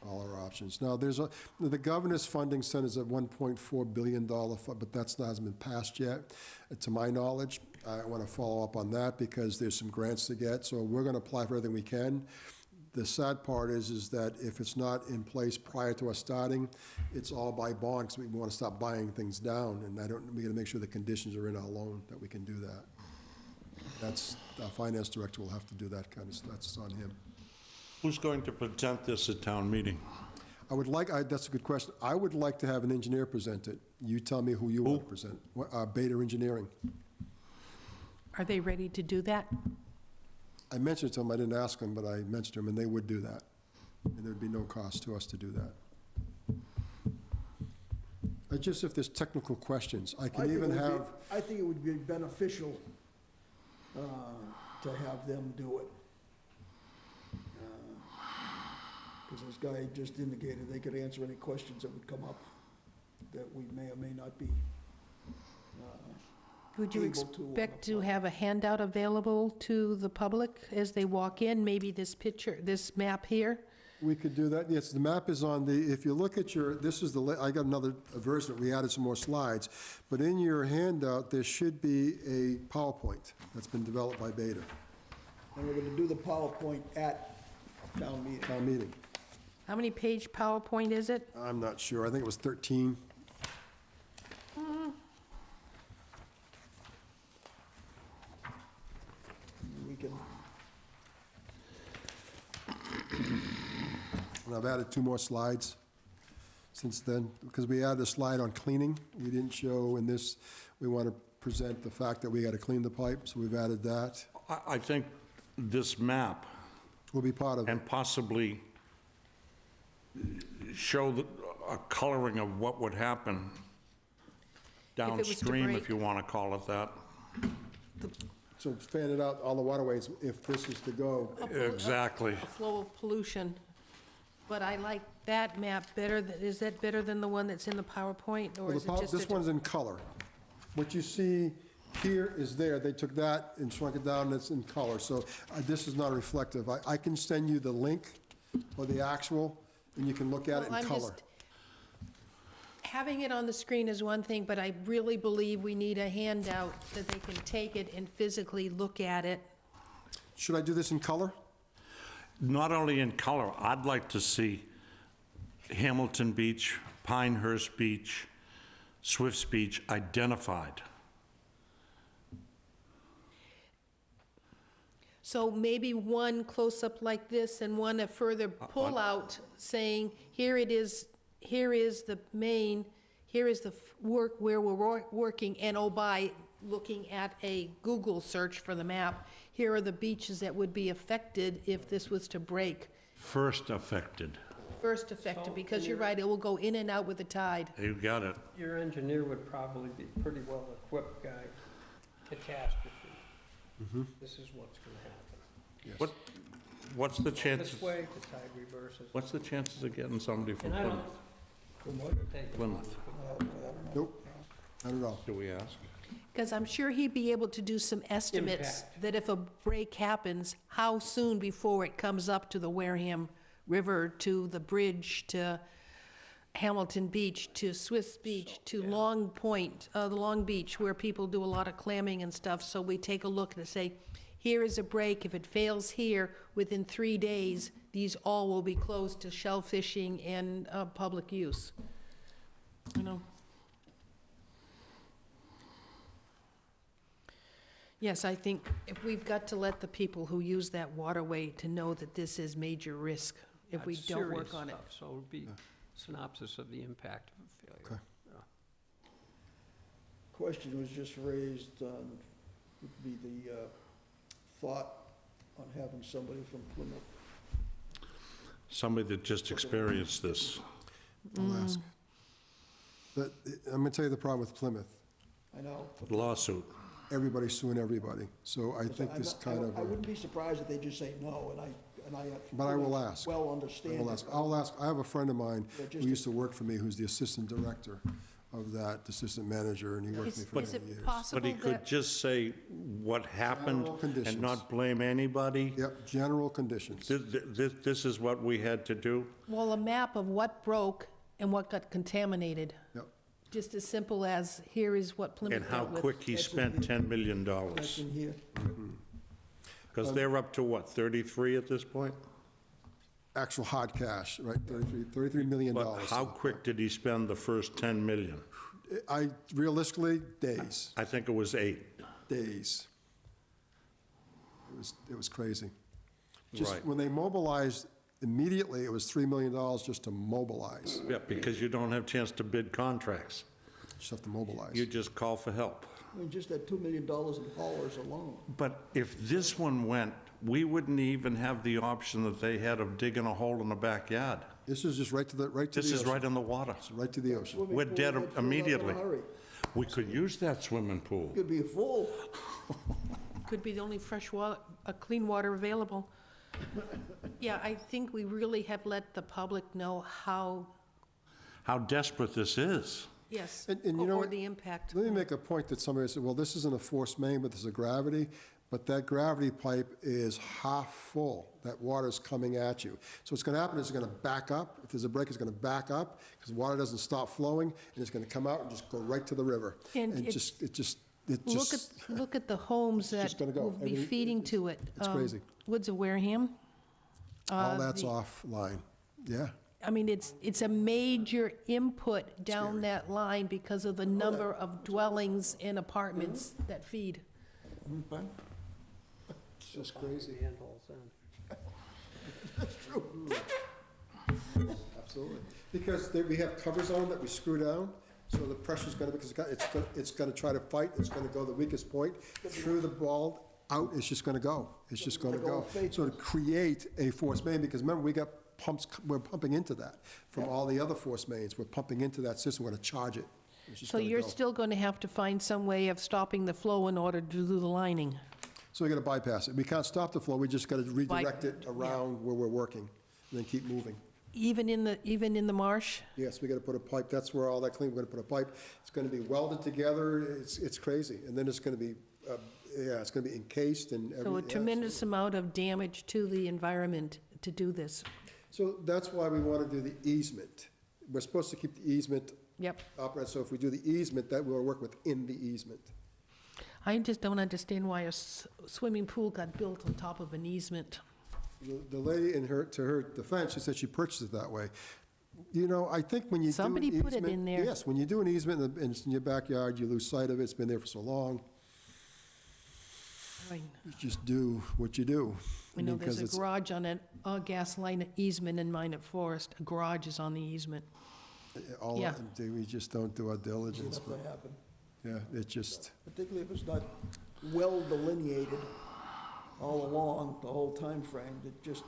All our options. Now, the governor's funding center is at $1.4 billion, but hasn't been passed yet, to my knowledge. I want to follow up on that because there's some grants to get, so we're going to apply for everything we can. The sad part is that if it's not in place prior to us starting, it's all by bond, because we want to stop buying things down, and we got to make sure the conditions are in our loan that we can do that. That's, our finance director will have to do that kind of stuff. That's on him. Who's going to present this at town meeting? That's a good question. I would like to have an engineer present it. You tell me who you want to present. Beta Engineering. Are they ready to do that? I mentioned it to them, I didn't ask them, but I mentioned to them, and they would do that. And there'd be no cost to us to do that. Just if there's technical questions, I can even have, I think it would be beneficial to have them do it. Because this guy just indicated they could answer any questions that would come up that we may or may not be Would you able to, expect to have a handout available to the public as they walk in? Maybe this picture, this map here? we could do that. Yes, the map is on if you look at this is I got another version, we added some more slides, but in your handout, there should be a PowerPoint that's been developed by Beta. And we're gonna do the PowerPoint at town meeting. How many page PowerPoint is it? I'm not sure, I think it was 13. We can, And I've added 2 more slides since then, because we added a slide on cleaning. We didn't show in this, we want to present the fact that we got to clean the pipe, so we've added that. I think this map, Will be part of it. and possibly show a coloring of what would happen it was to downstream, break. if you want to call it that. So fan it out all the waterways if this is to go. Exactly. A flow of pollution. But I like that map better. Is that better than the one that's in the PowerPoint, or Well, is it just? this one's in color. What you see here is there. They took that and shrunk it down, and it's in color. So this is not reflective. I can send you the link or the actual, and you can look at it Well, in I'm color. just- Having it on the screen is one thing, but I really believe we need a handout that they can take it and physically look at it. Should I do this in color? Not only in color, I'd like to see Hamilton Beach, Pinehurst Beach, Swifts Beach identified. So maybe one close-up like this and one a further pull-out saying, here it is, here is the main, here is the work where we're working, and oh, by looking at a Google search for the map, here are the beaches that would be affected if this was to break. First affected. First affected, because you're right, it will go in and out with the tide. You got it. Your engineer would probably be a pretty well-equipped guy. Catastrophe. This is what's gonna happen. What's the chances, This way, the tide reverses. what's the chances of getting somebody from And I don't, Plymouth? take it. Plymouth, Nope, I don't know. do we ask? Because I'm sure he'd be able to do some estimates Impact. that if a break happens, how soon before it comes up to the Wareham River, to the bridge, to Hamilton Beach, to Swiss Beach, to Long Point, the Long Beach, where people do a lot of clamming and stuff. So we take a look and say, here is a break. If it fails here, within 3 days, these all will be closed to shell fishing and public use. You know? Yes, I think if we've got to let the people who use that waterway to know that this is major risk if we That's don't serious work on it. stuff, so it would be synopsis of the impact of a failure. Okay. Yeah. Question was just raised on, would be the thought on having somebody from Plymouth. Somebody that just experienced this. I'll ask. But I'm gonna tell you the problem with Plymouth. I know. Lawsuit. Everybody's suing everybody, so I think this kind of. I wouldn't be surprised if they just say no, and I. But I will ask. Well understand. I'll ask, I have a friend of mine Yeah, who just used to work for me, who's the assistant director of that, assistant manager, and he worked for me for Is many it years. possible But he could that, just say what happened General conditions. and not blame anybody. Yep, general conditions. This is what we had to do. well, a map of what broke and what got contaminated? Yep. Just as simple as, here is what Plymouth And how dealt with. quick he spent $10 million. That's in here. Because they're up to what, 33 at this point? Actual hard cash, right, $33 million. But how quick did he spend the first 10 million? Realistically, days, I think it was 8. days. It was crazy. Just Right. when they mobilized, immediately, it was $3 million just to mobilize. Yeah, because you don't have a chance to bid contracts. Just have to mobilize. You just call for help. I mean, just that $2 million in haulers alone. But if this one went, we wouldn't even have the option that they had of digging a hole in the backyard. This is just right to the This is ocean. right in the water. It's right to the ocean. Swimming We're pool dead would fill up in a immediately. hurry. We could use that swimming pool. Could be full. Could be the only fresh water, clean water available. Yeah, I think we really have let the public know how, How desperate this is. yes, And you know or what? the impact. Let me make a point that somebody said, well, this isn't a forced main, but this is a gravity. But that gravity pipe is half full. That water's coming at you. So what's gonna happen is it's gonna back up. If there's a break, it's gonna back up, because water doesn't stop flowing, and it's gonna come out and just go right to the river. And it it's- just, Look at the homes that just gonna go. will be Every- feeding to it. it's crazy. Woods of Wareham. all that's the- offline. Yeah. I mean, it's a major input down Scary. that line because of the number of dwellings and apartments that feed. It's just crazy. Manholes in. Absolutely. Because we have covers on that we screw down, so the pressure's gonna, because it's gonna try to fight, it's gonna go the weakest point through the ball, out, it's just gonna go. It's just gonna go. So to create a force main, because remember, we got pumps, we're pumping into that. From all the other force mains, we're pumping into that system, we're gonna charge it. It's just So gonna you're go. still going to have to find some way of stopping the flow in order to do the lining. So we gotta bypass it. We can't stop the flow, we just gotta redirect it yeah. around where we're working, and then keep moving. Even in the marsh? Yes, we gotta put a pipe, that's where all that clean, we're gonna put a pipe, it's gonna be welded together, it's crazy, and then it's gonna be, it's gonna be encased and everything. So a tremendous amount of damage to the environment to do this. So that's why we wanna do the easement. We're supposed to keep the easement Yep. upright, so if we do the easement, that will work within the easement. I just don't understand why a swimming pool got built on top of an easement. The lady to her defense, she said she purchased it that way. You know, I think when you do an Somebody put it easement- in there. Yes, when you do an easement and it's in your backyard, you lose sight of it, it's been there for so long. Right. you just do what you do. I know because there's a it's- garage on a gas line easement in mine at Forest. A garage is on the easement. All, Yeah. we just don't do our It's diligence, enough but, to happen, yeah, it just, particularly if it's not well delineated all along the whole time frame. It just,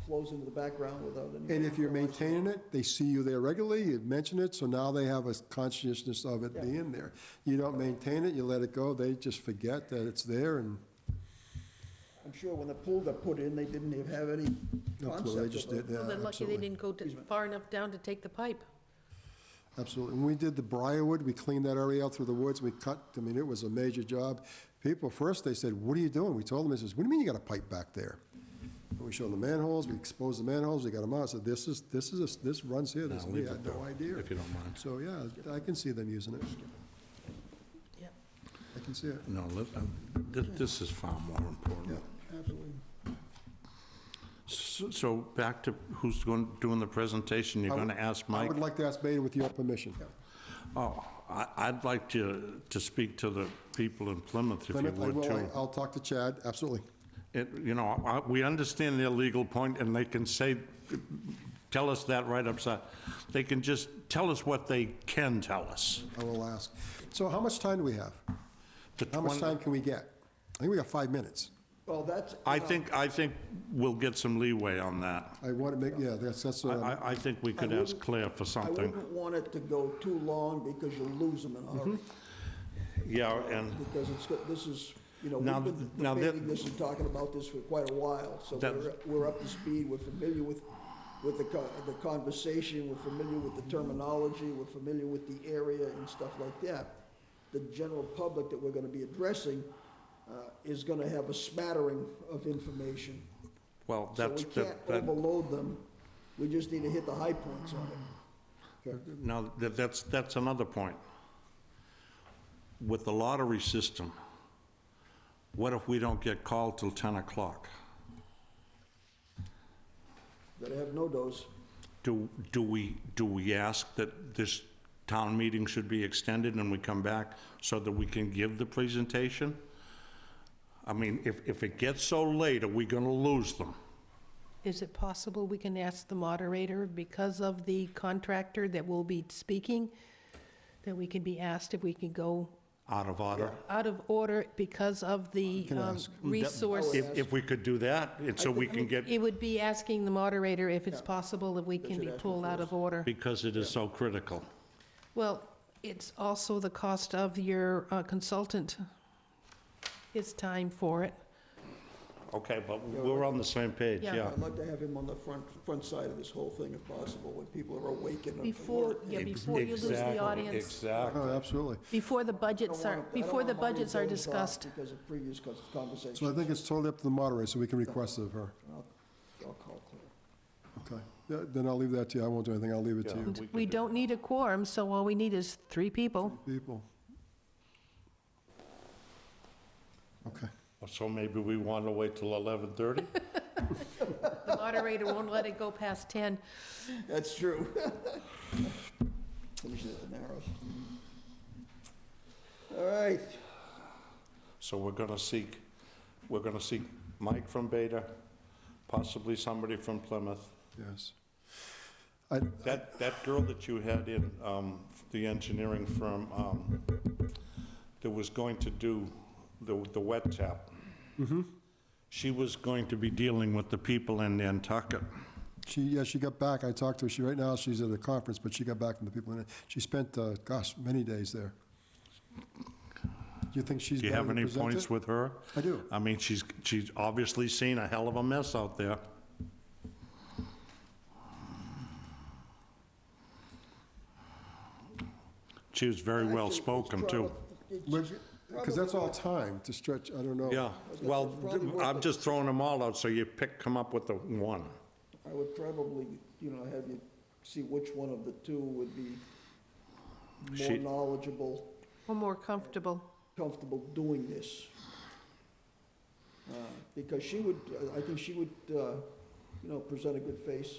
flows into the background without any. and if you're maintaining it, they see you there regularly, you mention it, so now they have a consciousness of it Yeah. being there. You don't maintain it, you let it go, they just forget that it's there, and I'm sure when the pool got put in, they didn't even have any no clue, concept they of just it. did, yeah, Well, they're lucky they absolutely. didn't go Easement. far enough down to take the pipe. Absolutely. When we did the Briarwood, we cleaned that area out through the woods, we cut, I mean, it was a major job. People, first they said, what are you doing? We told them, they says, what do you mean you got a pipe back there? And we showed them the manholes, we exposed the manholes, we got them out, said, this runs here, this, Now, we leave had it no though, idea. if you don't mind. So, yeah, I can see them using it. Yep. I can see it. No, this is far more Yeah, important. absolutely. So back to who's doing the presentation, you're I would- gonna ask I Mike? would like to ask Beta with your permission. Oh, I'd like you to speak to the people in Plymouth, if you Plymouth, I would, will, too. I'll talk to Chad, absolutely. We understand their legal point, and they can say, tell us that right upside. They can just tell us what they can tell us. I will ask. So how much time do we have? The How much 20 time can we get? I think we got 5 minutes. Well, that's. I think we'll get some leeway on that. I want to make, yeah, that's, I think we could ask Claire for I something. wouldn't want it to go too long because you'll lose them in a hurry. Yeah, and Because this is, Now- we've been now that- debating this and talking about this for quite a while. So That- we're up to speed, we're familiar with the conversation, we're familiar with the terminology, we're familiar with the area and stuff like that. The general public that we're gonna be addressing is gonna have a smattering of information. well, So that's, we can't overload them, we just need to hit the high points on it. now, that's another point. With the lottery system, what if we don't get called till 10 o'clock? Gotta have no-dos. Do we ask that this town meeting should be extended and we come back so that we can give the presentation? I mean, if it gets so late, are we gonna lose them? Is it possible we can ask the moderator, because of the contractor that will be speaking, that we can be asked if we can go Out of order? out of order because of the can ask. resource? If we could do that, and so we can get, It would be asking the moderator if it's Yeah. possible if we They can should be ask me pulled out of first. order. because it is so critical. Well, it's also the cost of your consultant, his time for it. Okay, but we're on the same page, Yeah. yeah. I'd like to have him on the front side of this whole thing if possible, when people are awake and. Before, yeah, before you lose the Exactly, audience, Exactly. oh, absolutely. before the budgets are, before the budgets are discussed. Because of previous conversations. So I think it's totally up to the moderator, so we can request it of her. I'll call Claire. Okay. Yeah, then I'll leave that to you. I won't do anything. I'll leave it to Yeah. you We don't need a quorum, so all we need is 3 people. people. Okay. So maybe we want to wait till 11:30? The moderator won't let it go past 10. That's true. Finish it at the Narrows. All right, So we're gonna seek Mike from Beta, possibly somebody from Plymouth. Yes. That girl that you had in, the engineering firm, that was going to do the wet tap. She was going to be dealing with the people in Nantucket. She got back. I talked to her. Right now, she's at a conference, but she got back from the people in it. She spent, many days there. Do you think she's Do you better have to any present points it? with her? I do. I mean, she's obviously seen a hell of a mess out there. She was very Actually, well-spoken, it's too. Because that's all time to stretch, I don't know. Yeah, well, I'm just throwing them all out, so you come up with the one. I would probably, have you see which one of the two would be more She- knowledgeable, Or more comfortable. comfortable doing this. Because I think she would, present a good face.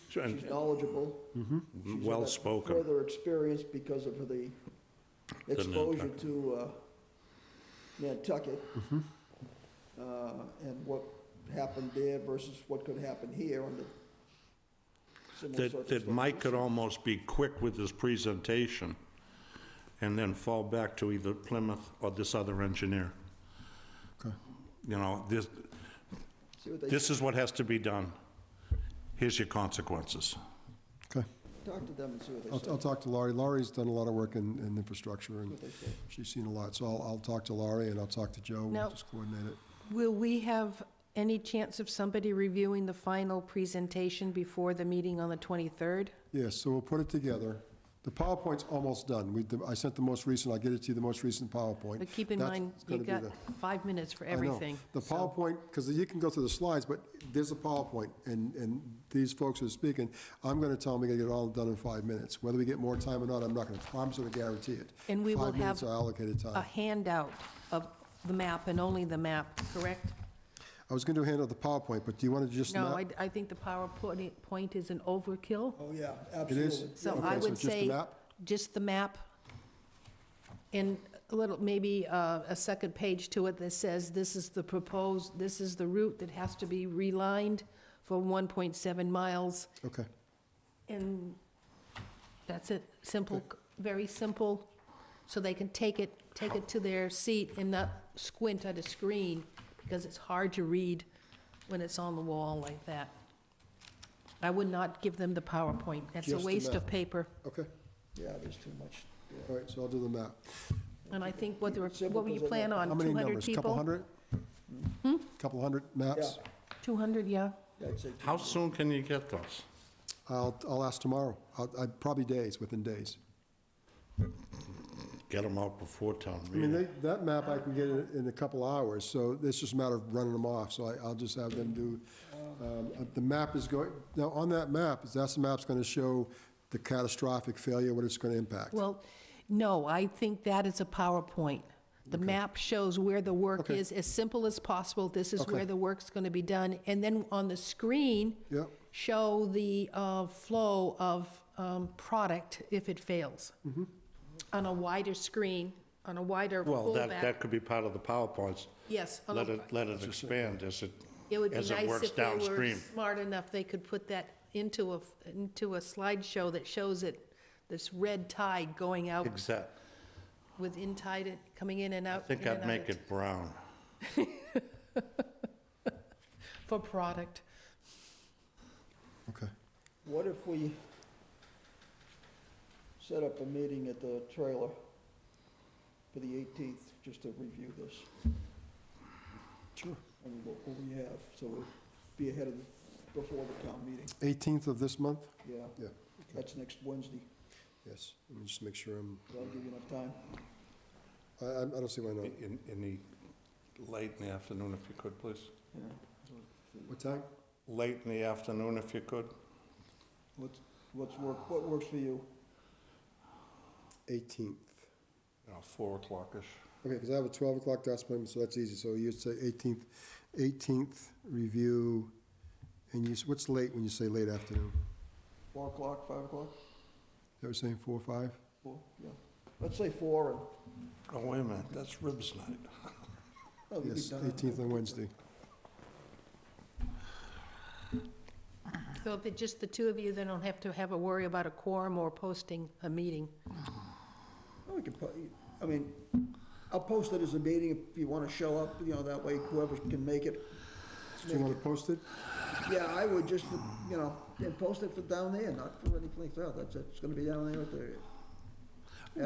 She's knowledgeable. She's got Well-spoken. Further experience because of the exposure to, Nantucket. And what happened there versus what could happen here under similar That Mike could circumstances. almost be quick with his presentation and then fall back to either Plymouth or this other engineer. Okay. You know, See what they this is what has to be done. Here's your consequences. Okay. talk to them and see what they say. I'll talk to Laurie. Laurie's done a lot of work in infrastructure, and What they say. she's seen a lot. So I'll talk to Laurie, and I'll talk to Joe. Now- We'll just coordinate it. Will we have any chance of somebody reviewing the final presentation before the meeting on the 23rd? Yes, so we'll put it together. The PowerPoint's almost done. I sent the most recent, I'll get it to you, the most recent PowerPoint. But keep in That's mind, gonna you've be got the- 5 minutes for I know. everything. The so- PowerPoint, because you can go through the slides, but there's a PowerPoint, and these folks who are speaking, I'm going to tell them we got to get it all done in 5 minutes. Whether we get more time or not, I'm not going to promise or guarantee it. And we will 5 minutes have are allocated A time. handout of the map and only the map, correct? I was going to handle the PowerPoint, but do you want to just No, map? I think the PowerPoint is an overkill. Oh, yeah, It is? absolutely. So Okay, I would just the say map? just the map and a little, maybe a second page to it that says this is the proposed, this is the route that has to be relined for 1.7 miles. Okay, And that's it, simple, very simple, so they can take it to their seat and not squint at a screen, because it's hard to read when it's on the wall like that. I would not give them the PowerPoint, that's a Just the waste of map. paper. okay. Yeah, there's too much. Yeah. All right, so I'll do the map. And I think what Simple were you because of plan that. on, How many 200 numbers? people? Couple hundred? Couple hundred maps? 200, yeah. Yeah, I'd say How soon can you get those? I'll ask tomorrow. Probably days, within days. Get them out before town I mean, meeting. that map I can get in a couple hours, so it's just a matter of running them off, so I'll just have them do, the map is going, now, on that map, that's the map's gonna show the catastrophic failure, what it's gonna impact. Well, no, I think that is a PowerPoint. The map shows where the work Okay. is, as simple as possible, this is Okay. where the work's gonna be done. And then on the screen, Yep, show the flow of product if it fails. Mm-hmm. On a wider screen, on a wider Well, pullback. that could be part of the PowerPoints. Yes. on a- Let it expand as It would be as it nice works if they were downstream. smart enough, they could put that into a slideshow that shows it, this red tide going out Exact. with in tide coming in and I out. think in and I'd make out it brown. For product. okay. What if we set up a meeting at the trailer for the 18th, just to review this? Sure. And what we have, so we'll be ahead of, before the town meeting. 18th of this month? Yeah, Yeah, that's next Wednesday. yes. Let me just make sure That'll give you enough time. I don't see why not. Late in the afternoon, if you could, please. Yeah. What time? Late in the afternoon, if you could. What works for you? 18th. You know, 4 o'clock-ish. Okay, because I have a 12 o'clock DOTS appointment, so that's easy. So you'd say 18th review, and what's late when you say late afternoon? 4 o'clock, 5 o'clock? They were saying 4 or 5? 4, yeah. Let's say 4 and. Oh, wait a minute, that's ribs night. oh, you'll be Yes, done. 18th on Wednesday. So if it's just the two of you, then don't have to have a worry about a quorum or posting a meeting. Well, we can put, I mean, I'll post it as a meeting if you want to show up, you know, that way whoever can make it. Do you want to post it? Yeah, I would just, you know, and post it for down there, not for any place else. It's gonna be down there at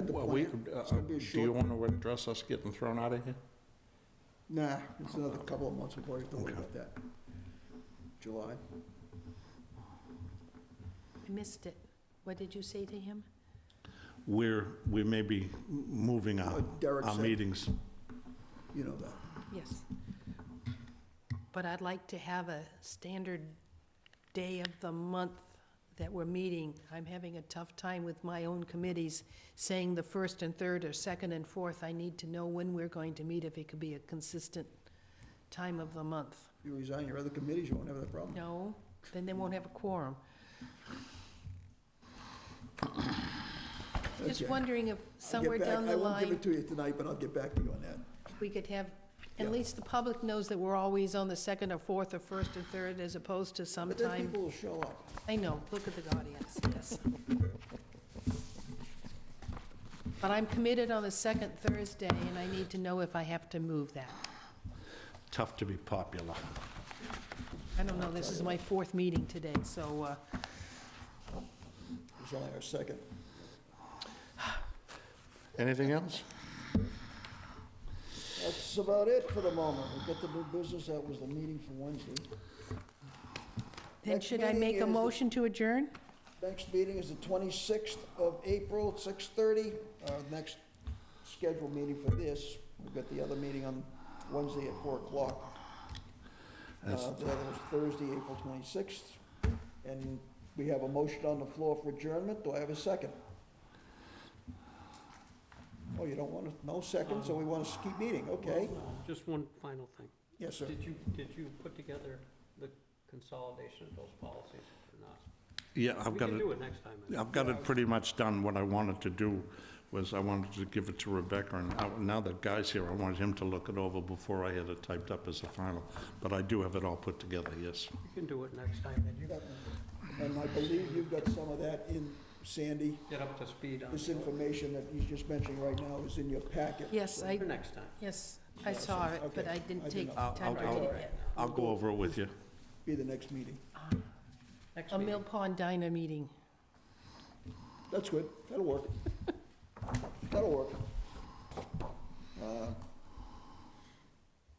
the Well, plant. It's gonna be a do you short, want to address us getting thrown out of here? nah, it's another couple of months before you have to worry about that. July. I missed it. What did you say to him? We may be moving our What Derek said. meetings. You know that. Yes. But I'd like to have a standard day of the month that we're meeting. I'm having a tough time with my own committees, saying the first and third or second and fourth. I need to know when we're going to meet, if it could be a consistent time of the month. You resign your other committees, you won't have that problem. No, then they won't have a quorum. Just Okay. wondering if I'll get somewhere back- down the I won't give line, it to you tonight, but I'll get back to you on that. We could have, at least the public knows that we're always on the second or fourth or first or third, as opposed to But then sometime. people will show up. I know, look at the audience, yes. But I'm committed on the second Thursday, and I need to know if I have to move that. Tough to be popular. I don't know, this is my fourth meeting today, so, It's only our second. Anything else? That's about it for the moment. We've got the new business, that was the meeting for Wednesday. then Next should I meeting make a is the- motion to adjourn? Next meeting is the 26th of April, at 6:30. Our next scheduled meeting for this, we've got the other meeting on Wednesday at 4 o'clock. The other is Thursday, April 26th. And we have a motion on the floor for adjournment. Do I have a second? Oh, you don't want to, no second, so we want to keep meeting, okay? Just one final thing. Yes, sir. Did you put together the consolidation of those policies or not? Yeah, I've We got can it, do it next time. I've got it pretty much done. What I wanted to do was I wanted to give it to Rebecca, and now that Guy's here, I wanted him to look it over before I had it typed up as a final. But I do have it all put together, yes. You can do it next time, and you And I believe you've got some of that in, Sandy. get up to speed on This it information that he's just mentioning right now is in your packet. Yes, for next time. yes, I saw it, but Okay. I didn't I take didn't know. time to I'll- read it yet. I'll go over it with you. Be the next meeting. Next A meeting. Mill Pond Diner meeting. That's good. That'll work. That'll work.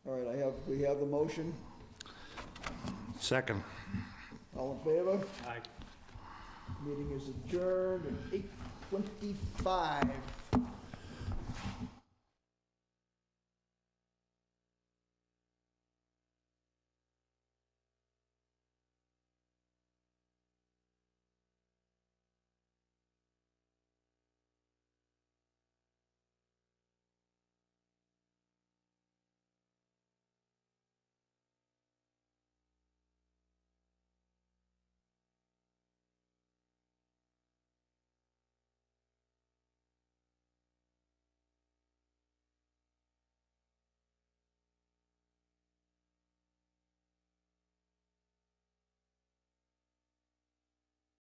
All right, we have the motion. Second. All in favor? Aye. Meeting is adjourned at 8:25.